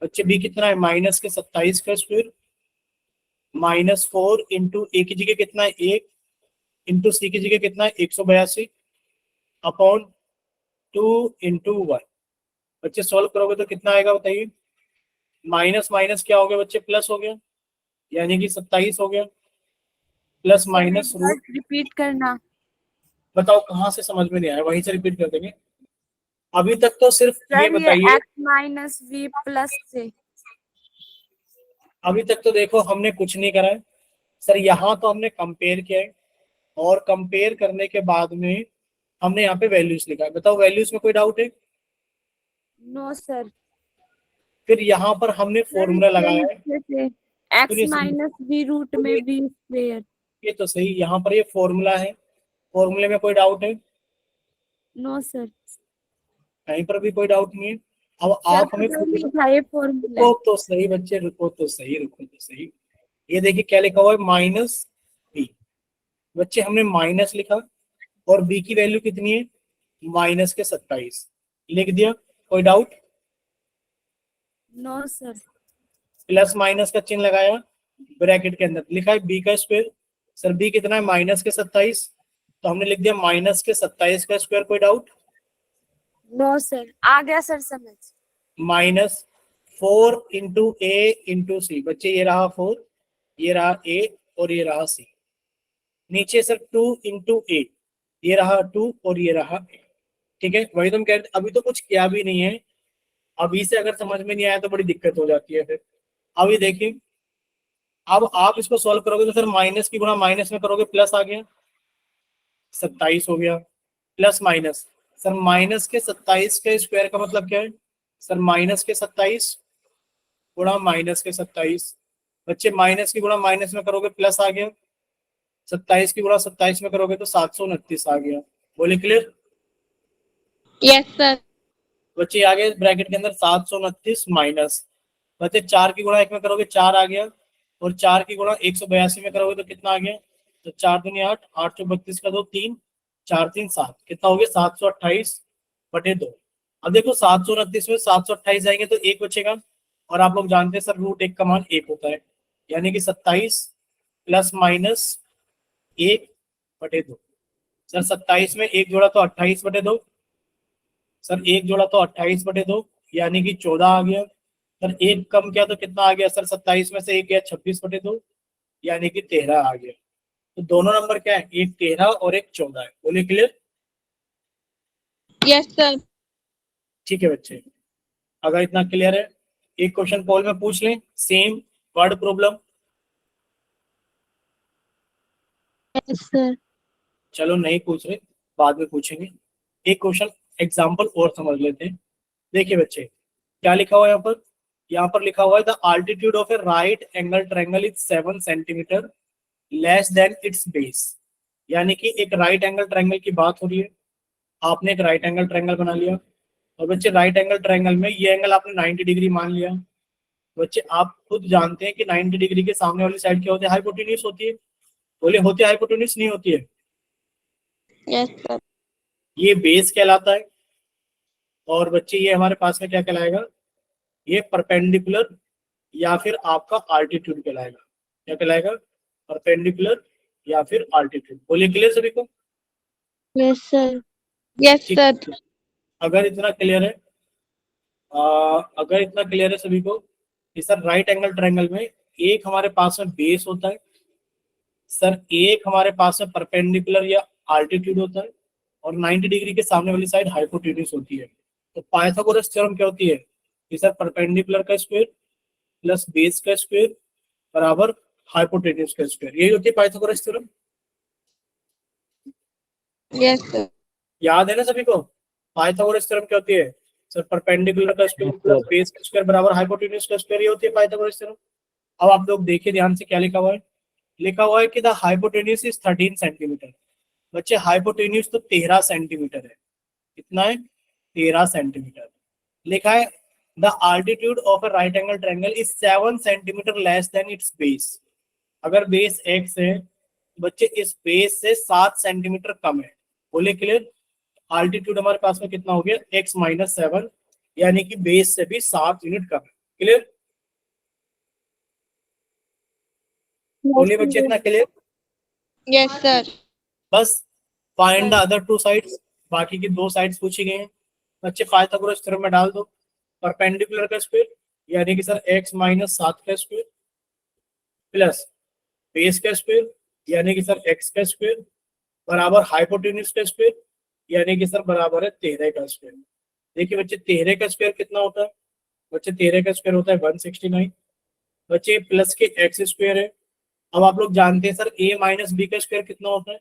बच्चे बी कितना है, माइनस के 27 का स्क्वायर माइनस 4 इंटू ए की जगह कितना है 1, इंटू सी की जगह कितना है 182 अपॉन 2 इंटू 1। बच्चे सॉल्व करोगे तो कितना आएगा बताइए, माइनस माइनस क्या हो गया बच्चे, प्लस हो गया, यानी कि 27 हो गया, प्लस माइनस रूट। रिपीट करना। बताओ कहाँ से समझ में नहीं आया, वहीं से रिपीट कर देंगे। अभी तक तो सिर्फ ये सर ये बताइए, x माइनस v प्लस से। अभी तक तो देखो हमने कुछ नहीं करा है सर, यहाँ तो हमने कंपेयर किया है, और कंपेयर करने के बाद में हमने यहाँ पे वैल्यूज लिखा है। बताओ वैल्यूज में कोई डाउट है? No sir. फिर यहाँ पर हमने सर फॉर्मूला इससे लगाया है। लिखते थे x सुनिए सुनिए, माइनस v रूट में v स्क्वेयर। ये तो सही, यहाँ पर ये फॉर्मूला है, फॉर्मूले में कोई डाउट है? No sir. कहीं पर भी कोई डाउट नहीं है। अब सर आप हमें पता नहीं था ये फॉर्मूला रुको है। तो सही बच्चे, रुको तो सही, रुको तो सही। ये देखिए क्या लिखा हुआ है, माइनस बी। बच्चे हमने माइनस लिखा, और बी की वैल्यू कितनी है, माइनस के 27 लिख दिया। कोई doubt? No sir. Plus minus का चिन्ह लगाया, ब्रैकेट के अंदर लिखा है बी का स्क्वायर। सर बी कितना है, माइनस के 27, तो हमने लिख दिया माइनस के 27 का स्क्वायर। कोई डाउट? नो सर आ गया सर समझ। माइनस 4 इंटू ए इंटू सी। बच्चे ये रहा 4, ये रहा ए, और ये रहा सी। नीचे सर 2 इंटू ए, ये रहा 2 और ये रहा ए। ठीक है, वही तुम कह रहे थे, अभी तो कुछ किया भी नहीं है। अभी से अगर समझ में नहीं आया तो बड़ी दिक्कत हो जाती है फिर। अभी देखिए, अब आप इसको सॉल्व करोगे तो सर माइनस की गुणा माइनस में करोगे, प्लस आ गया, 27 हो गया, प्लस माइनस। सर माइनस के 27 के स्क्वायर का मतलब क्या है, सर माइनस के 27 गुणा माइनस के 27। बच्चे माइनस की गुणा माइनस में करोगे, प्लस आ गया, 27 की गुणा 27 में करोगे तो 729 आ गया। बोले क्लियर? Yes sir. बच्चे आगे ब्रैकेट के अंदर 729 माइनस, बच्चे 4 की गुणा 1 में करोगे 4 आ गया, और 4 की गुणा 182 में करोगे तो कितना आ गया, तो 4 दूनी 8, 8 32 का 2 3, 4 3 7, कितना हो गया 728/2। अब देखो 729 में 728 जाएंगे तो एक बचेगा, और आप लोग जानते हैं सर रूट 1 का मान 1 होता है, यानी कि 27 प्लस माइनस 1/2। सर 27 में एक जोड़ा तो 28/2, सर एक जोड़ा तो 28/2, यानी कि 14 आ गया। सर एक कम किया तो कितना आ गया, सर 27 में से एक गया 26/2, यानी कि 13 आ गया। तो दोनों नंबर क्या है, एक 13 और एक 14 है। बोले क्लियर? Yes sir. ठीक है बच्चे, अगर इतना क्लियर है, एक क्वेश्चन पोल में पूछ लें, same word problem. Yes sir. चलो नहीं पूछ रहे, बाद में पूछेंगे। एक क्वेश्चन एग्जाम्पल और समझ लेते हैं। देखिए बच्चे क्या लिखा हुआ है यहाँ पर, यहाँ पर लिखा हुआ है the altitude of A right angle triangle is 7 centimetre less than it's base. यानी कि एक राइट एंगल ट्रायंगल की बात हो रही है, आपने एक राइट एंगल ट्रायंगल बना लिया, और बच्चे राइट एंगल ट्रायंगल में ये एंगल आपने 90 डिग्री मान लिया। बच्चे आप खुद जानते हैं कि 90 डिग्री के सामने वाली साइड क्या होती है, हाइपोटेन्यूज होती है। बोले होती है हाइपोटेन्यूज, नहीं होती है? Yes sir. ये बेस कहलाता है, और बच्चे ये हमारे पास में क्या कहलाएगा, ये परपेंडिकुलर या फिर आपका आल्टीट्यूड कहलाएगा। क्या कहलाएगा, परपेंडिकुलर या फिर आल्टीट्यूड। बोलिए क्लियर सभी को? Yes sir. यस ठीक सर। है। अगर इतना क्लियर है, अगर इतना क्लियर है सभी को कि सर राइट एंगल ट्रायंगल में एक हमारे पास में बेस होता है, सर एक हमारे पास में परपेंडिकुलर या आल्टीट्यूड होता है, और 90 डिग्री के सामने वाली साइड हाइपोटेन्यूज होती है। तो पाइथागोरस थ्योरम क्या होती है कि सर परपेंडिकुलर का स्क्वायर प्लस बेस का स्क्वायर बराबर हाइपोटेन्यूज का स्क्वायर, यही होती है पाइथागोरस थ्योरम। Yes sir. याद है ना सभी को? पाइथागोरस थ्योरम क्या होती है, सर परपेंडिकुलर का स्क्वायर प्लस बेस का स्क्वायर बराबर हाइपोटेन्यूज का स्क्वायर, ये होती है पाइथागोरस थ्योरम। अब आप लोग देखिए ध्यान से क्या लिखा हुआ है, लिखा हुआ है कि द हाइपोटेन्यूज इज 13 सेंटीमीटर। बच्चे हाइपोटेन्यूज तो 13 सेंटीमीटर है, कितना है, 13 सेंटीमीटर। लिखा है the altitude of a right angle triangle is 7 centimetre less than it's base. अगर बेस x है, बच्चे इस बेस से 7 सेंटीमीटर कम है। बोले क्लियर? आल्टीट्यूड हमारे पास में कितना हो गया, x माइनस 7, यानी कि बेस से भी 7 यूनिट कम है। क्लियर? बोलिए बच्चे इतना क्लियर? Yes sir. बस find the other two sides, बाकी की दो साइड्स पूछी गई हैं। बच्चे पाइथागोरस थ्योरम में डाल दो, परपेंडिकुलर का स्क्वायर यानी कि सर x माइनस 7 का स्क्वायर प्लस बेस का स्क्वायर यानी कि सर x का स्क्वायर बराबर हाइपोटेन्यूज का स्क्वायर यानी कि सर बराबर है 13 का स्क्वायर। देखिए बच्चे 13 का स्क्वायर कितना होता है बच्चे, 13 का स्क्वायर होता है 169 बच्चे, प्लस के एक्स स्क्वायर है। अब आप लोग जानते हैं सर a माइनस बी का स्क्वायर कितना होता है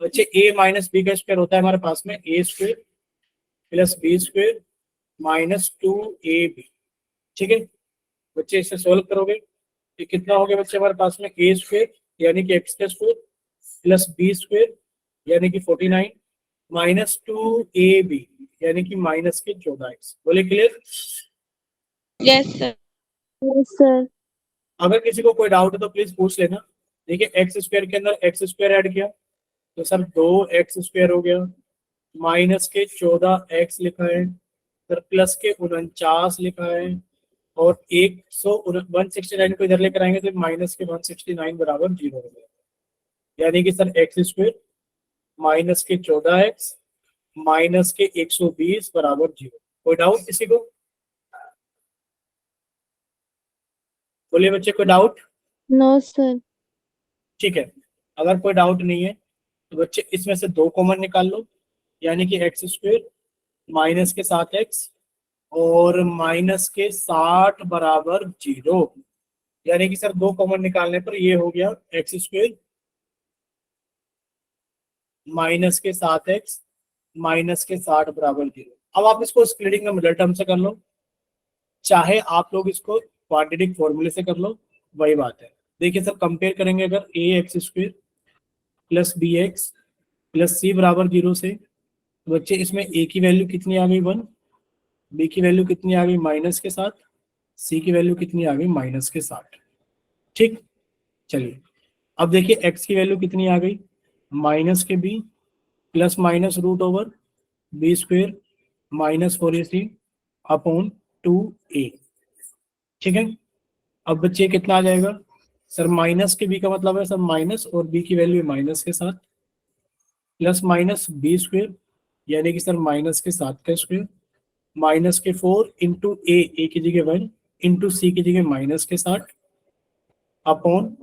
बच्चे, a माइनस बी का स्क्वायर होता है हमारे पास में a square plus b square minus 2ab। ठीक है बच्चे, इसे सोल्व करोगे ये कितना हो गया बच्चे हमारे पास में a स्क्वायर यानी कि x का स्क्वायर प्लस बी स्क्वायर यानी कि 49 माइनस 2ab यानी कि माइनस के 14x। बोले clear? Yes sir. Yes sir. अगर किसी को कोई डाउट है तो प्लीज पूछ लेना। देखिए एक्स स्क्वायर के अंदर एक्स स्क्वायर ऐड किया तो सर 2x स्क्वायर हो गया, माइनस के 14x लिखा है, फिर प्लस के 49 लिखा है, और 169 को इधर लेकर आएंगे तो माइनस के 169 बराबर 0 हो गया। यानी कि सर एक्स स्क्वायर माइनस के 14x माइनस के 120 बराबर 0। कोई डाउट किसी को? बोलिए बच्चे, कोई डाउट? No sir. ठीक है, अगर कोई डाउट नहीं है तो बच्चे इसमें से 2 कॉमन निकाल लो, यानी कि एक्स स्क्वायर माइनस के 7x और माइनस के 60 बराबर 0। यानी कि सर 2 कॉमन निकालने पर ये हो गया एक्स स्क्वायर माइनस के 7x माइनस के 60 बराबर 0। अब आप इसको स्प्लिटिंग में मिडल टर्म से कर लो, चाहे आप लोग इसको क्वाड्रेटिक फॉर्मूले से कर लो, वही बात है। देखिए सर कंपेयर करेंगे अगर a x square plus b x plus c बराबर 0 से, तो बच्चे इसमें ए की वैल्यू कितनी आ गई 1, बी की वैल्यू कितनी आ गई माइनस के 7, सी की वैल्यू कितनी आ गई माइनस के 60। ठीक, चलिए अब देखिए एक्स की वैल्यू कितनी आ गई माइनस के b plus minus root over b square minus 4ac upon 2a। ठीक है, अब बच्चे कितना आ जाएगा सर, माइनस के बी का मतलब है सर माइनस और बी की वैल्यू माइनस के 7 प्लस माइनस बी स्क्वायर यानी कि सर माइनस के 7 का स्क्वायर माइनस के 4 इंटू ए की जगह 1 इंटू सी की जगह माइनस के 60 अपॉन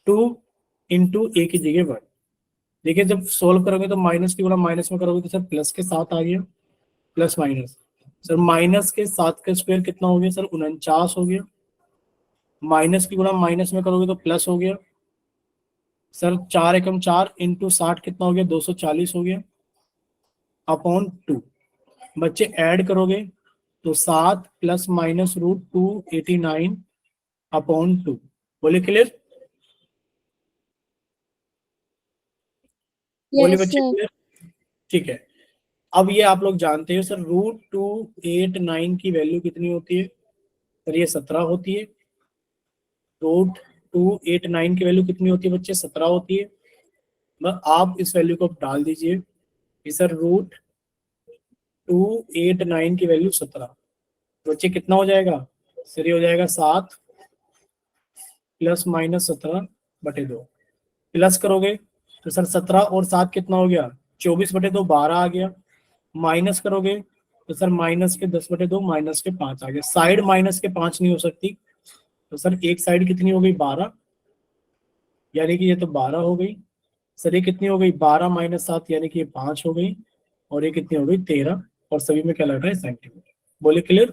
2 इंटू ए की जगह 1। देखिए जब सोल्व करोगे तो माइनस की गुणा माइनस में करोगे तो सर प्लस के 7 आ गया, प्लस माइनस सर माइनस के 7 का स्क्वायर कितना हो गया सर 49 हो गया, माइनस की गुणा माइनस में करोगे तो प्लस हो गया सर 4 एकम 4 इंटू 60 कितना हो गया 240 हो गया अपॉन 2। बच्चे ऐड करोगे तो 7 प्लस माइनस रूट 289 अपॉन 2। बोले क्लियर? बोले यस बच्चे सर। क्लियर? ठीक है, अब ये आप लोग जानते हो सर रूट 289 की वैल्यू कितनी होती है सर, ये 17 होती है। रूट 289 की वैल्यू कितनी होती है बच्चे, 17 होती है। आप इस वैल्यू को डाल दीजिए कि सर रूट 289 की वैल्यू 17, बच्चे कितना हो जाएगा सर, ये हो जाएगा 7 प्लस माइनस 17/2। प्लस करोगे तो सर 17 और 7 कितना हो गया 24/2, 12 आ गया। माइनस करोगे तो सर माइनस के 10/2 माइनस के 5 आ गया। साइड माइनस के 5 नहीं हो सकती, तो सर एक साइड कितनी हो गई 12, यानी कि ये तो 12 हो गई। सर ये कितनी हो गई 12 माइनस 7 यानी कि ये 5 हो गई, और ये कितनी हो गई 13, और सभी में क्या लग रहा है सेंटीमीटर। बोले क्लियर?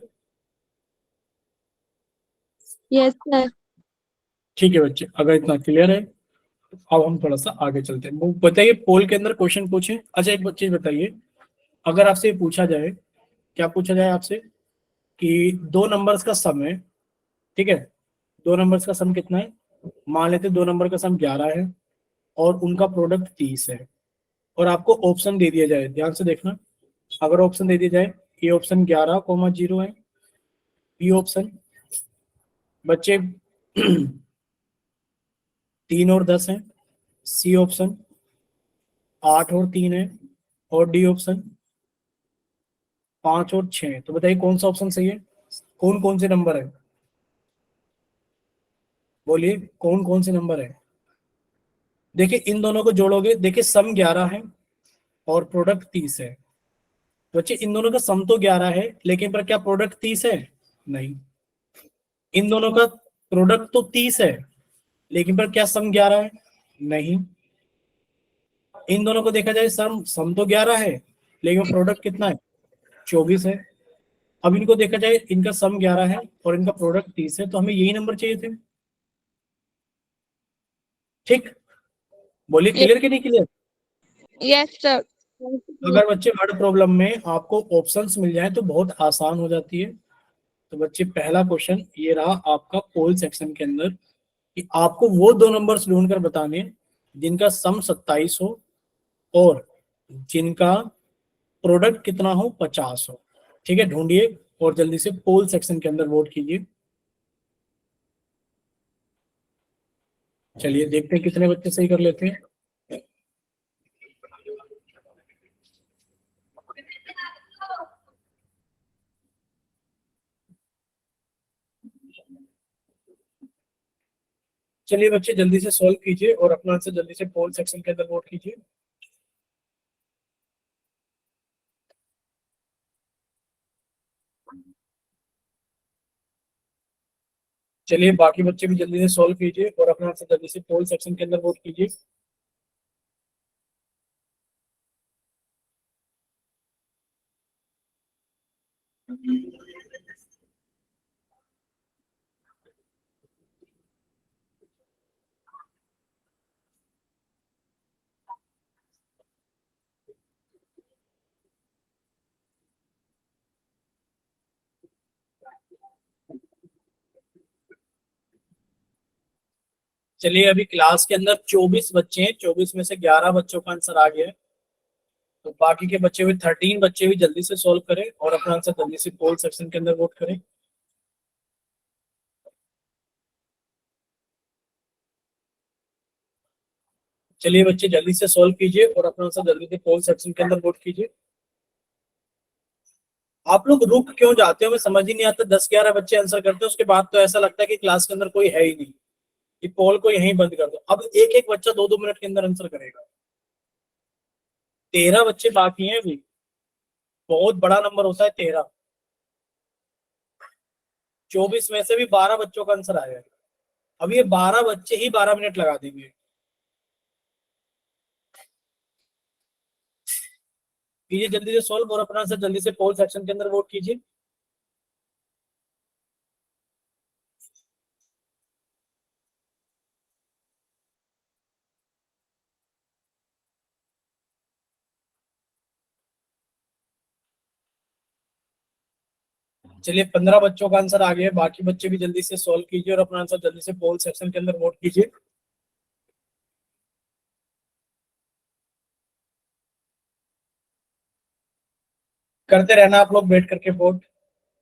Yes sir. ठीक है बच्चे, अगर इतना क्लियर है तो अब हम थोड़ा सा आगे चलते हैं। वो बताइए पोल के अंदर क्वेश्चन पूछे। अच्छा एक चीज बताइए, अगर आपसे ये पूछा जाए, क्या पूछा जाए आपसे कि 2 नंबर्स का सम है, ठीक है, 2 नंबर्स का सम कितना है, मान लेते 2 नंबर का सम 11 है और उनका प्रोडक्ट 30 है, और आपको ऑप्शन दे दिया जाए, ध्यान से देखना, अगर ऑप्शन दे दिया जाए ए ऑप्शन 11,0 है, बी ऑप्शन बच्चे 3 और 10 है, सी ऑप्शन 8 और 3 है, और डी ऑप्शन 5 और 6 है। तो बताइए कौन सा ऑप्शन सही है, कौन कौन से नंबर है, बोलिए कौन कौन से नंबर है। देखिए इन दोनों को जोड़ोगे, देखिए सम 11 है और प्रोडक्ट 30 है। बच्चे इन दोनों का सम तो 11 है, लेकिन पर क्या प्रोडक्ट 30 है, नहीं। इन दोनों का प्रोडक्ट तो 30 है, लेकिन पर क्या सम 11 है? नहीं। इन दोनों को देखा जाए सम सम तो 11 है, लेकिन प्रोडक्ट कितना है? 24 है। अब इनको देखा जाए, इनका सम 11 है और इनका प्रोडक्ट 30 है, तो हमें यही नंबर चाहिए थे। ठीक, बोलिए क्लियर कि नहीं क्लियर? Yes sir. अगर बच्चे वर्ड प्रॉब्लम में आपको ऑप्शंस मिल जाए तो बहुत आसान हो जाती है। तो बच्चे पहला क्वेश्चन ये रहा आपका पोल सेक्शन के अंदर, कि आपको वो दो नंबर्स ढूंढकर बताने हैं जिनका सम 27 हो और जिनका प्रोडक्ट कितना हो, 50 हो। ठीक है, ढूंढिए और जल्दी से पोल सेक्शन के अंदर वोट कीजिए। चलिए देखते हैं कितने बच्चे सही कर लेते हैं। चलिए बच्चे जल्दी से सॉल्व कीजिए और अपना आंसर जल्दी से पोल सेक्शन के अंदर वोट कीजिए। चलिए बाकी बच्चे भी जल्दी से सॉल्व कीजिए और अपना आंसर जल्दी से पोल सेक्शन के अंदर वोट कीजिए। चलिए अभी क्लास के अंदर 24 बच्चे हैं, 24 में से 11 बच्चों का आंसर आ गया है। तो बाकी के बच्चे हुए 13 बच्चे भी जल्दी से सॉल्व करें और अपना आंसर जल्दी से पोल सेक्शन के अंदर वोट करें। चलिए बच्चे जल्दी से सॉल्व कीजिए और अपना आंसर जल्दी से पोल सेक्शन के अंदर वोट कीजिए। आप लोग रुक क्यों जाते हो, मैं समझ ही नहीं आता। 10-11 बच्चे आंसर करते हैं, उसके बाद तो ऐसा लगता है कि क्लास के अंदर कोई है ही नहीं, कि पोल को यहीं बंद कर दो। अब एक एक बच्चा 2-2 मिनट के अंदर आंसर करेगा। 13 बच्चे बाकी हैं अभी, बहुत बड़ा नंबर होता है 13। 24 में से भी 12 बच्चों का आंसर आया है। अब ये 12 बच्चे ही 12 मिनट लगा देंगे। कीजिए जल्दी से सॉल्व और अपना आंसर जल्दी से पोल सेक्शन के अंदर वोट कीजिए। चलिए 15 बच्चों का आंसर आ गया है, बाकी बच्चे भी जल्दी से सॉल्व कीजिए और अपना आंसर जल्दी से पोल सेक्शन के अंदर वोट कीजिए। करते रहना आप लोग बैठ करके वोट,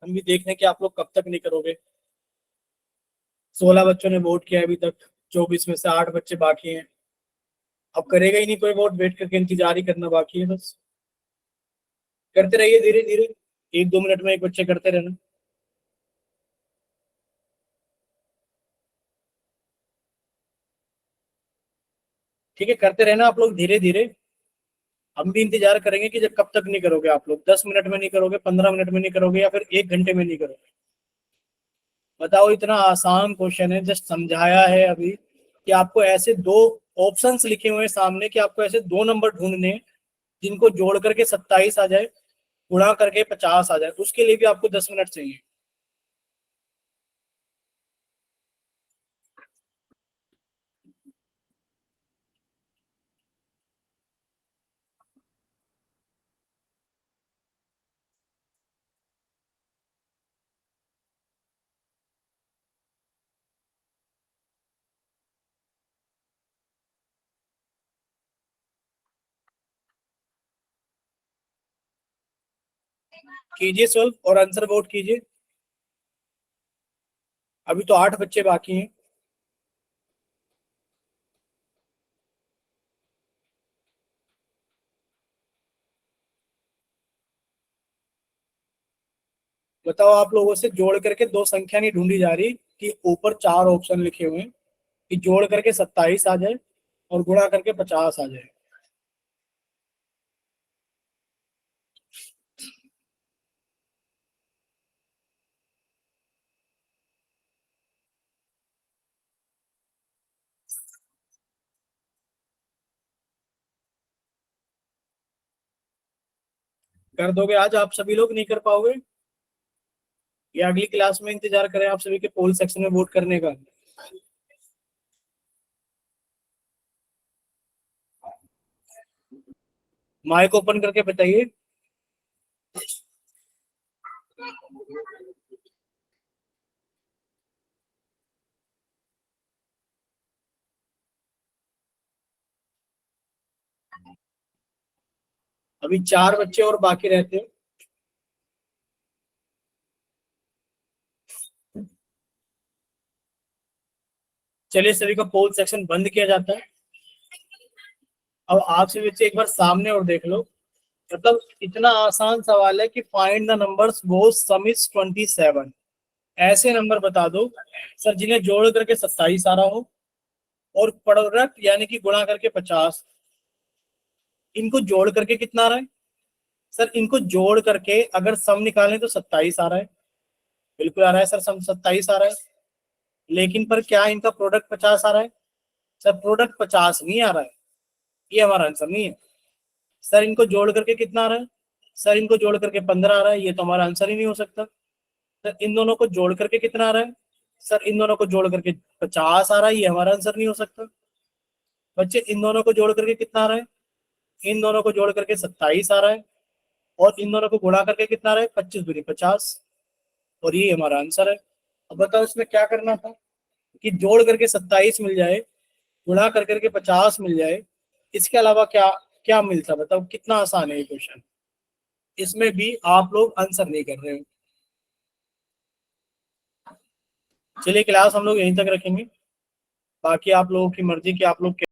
हम भी देख रहे हैं कि आप लोग कब तक नहीं करोगे। 16 बच्चों ने वोट किया है अभी तक, 24 में से 8 बच्चे बाकी हैं। अब करेगा ही नहीं कोई वोट, बैठ करके इंतजार ही करना बाकी है बस। करते रहिए धीरे धीरे, 1-2 मिनट में एक बच्चे करते रहना। ठीक है, करते रहना आप लोग धीरे धीरे। हम भी इंतजार करेंगे कि जब कब तक नहीं करोगे आप लोग, 10 मिनट में नहीं करोगे, 15 मिनट में नहीं करोगे, या फिर 1 घंटे में नहीं करोगे। बताओ, इतना आसान क्वेश्चन है, जस्ट समझाया है अभी कि आपको ऐसे दो ऑप्शंस लिखे हुए हैं सामने, कि आपको ऐसे दो नंबर ढूंढने हैं जिनको जोड़ करके 27 आ जाए, गुणा करके 50 आ जाए, उसके लिए भी आपको 10 मिनट चाहिए। कीजिए सॉल्व और आंसर वोट कीजिए। अभी तो 8 बच्चे बाकी हैं। बताओ, आप लोगों से जोड़ करके दो संख्या नहीं ढूंढी जा रही, कि ऊपर 4 ऑप्शन लिखे हुए हैं कि जोड़ करके 27 आ जाए और गुणा करके 50 आ जाए। कर दोगे आज आप सभी लोग, नहीं कर पाओगे? या अगली क्लास में इंतजार करें आप सभी के पोल सेक्शन में वोट करने का? माइक ओपन करके बताइए। अभी 4 बच्चे और बाकी रहते हैं। चलिए सभी का पोल सेक्शन बंद किया जाता है। अब आप सभी बच्चे एक बार सामने और देख लो, मतलब इतना आसान सवाल है कि फाइंड द नंबर्स वो सम इज 27। ऐसे नंबर बता दो सर जिन्हें जोड़ करके 27 आ रहा हो और प्रोडक्ट यानी कि गुणा करके 50। इनको जोड़ करके कितना आ रहा है सर? इनको जोड़ करके अगर सम निकालें तो 27 आ रहा है, बिल्कुल आ रहा है सर, सम 27 आ रहा है। लेकिन पर क्या इनका प्रोडक्ट 50 आ रहा है? सर प्रोडक्ट 50 नहीं आ रहा है, ये हमारा आंसर नहीं है। सर इनको जोड़ करके कितना आ रहा है? सर इनको जोड़ करके 15 आ रहा है, ये तो हमारा आंसर ही नहीं हो सकता। सर इन दोनों को जोड़ करके कितना आ रहा है? सर इन दोनों को जोड़ करके 50 आ रहा है, ये हमारा आंसर नहीं हो सकता। बच्चे इन दोनों को जोड़ करके कितना आ रहा है? इन दोनों को जोड़ करके 27 आ रहा है और इन दोनों को गुणा करके कितना आ रहा है? 25 दूनी 50, और ये हमारा आंसर है। अब बताओ इसमें क्या करना था कि जोड़ करके 27 मिल जाए, गुणा कर करके 50 मिल जाए, इसके अलावा क्या क्या मिलता? बताओ कितना आसान है ये क्वेश्चन। इसमें भी आप लोग आंसर नहीं कर रहे हो। चलिए क्लास हम लोग यहीं तक रखेंगे, बाकी आप लोगों की मर्जी कि आप लोग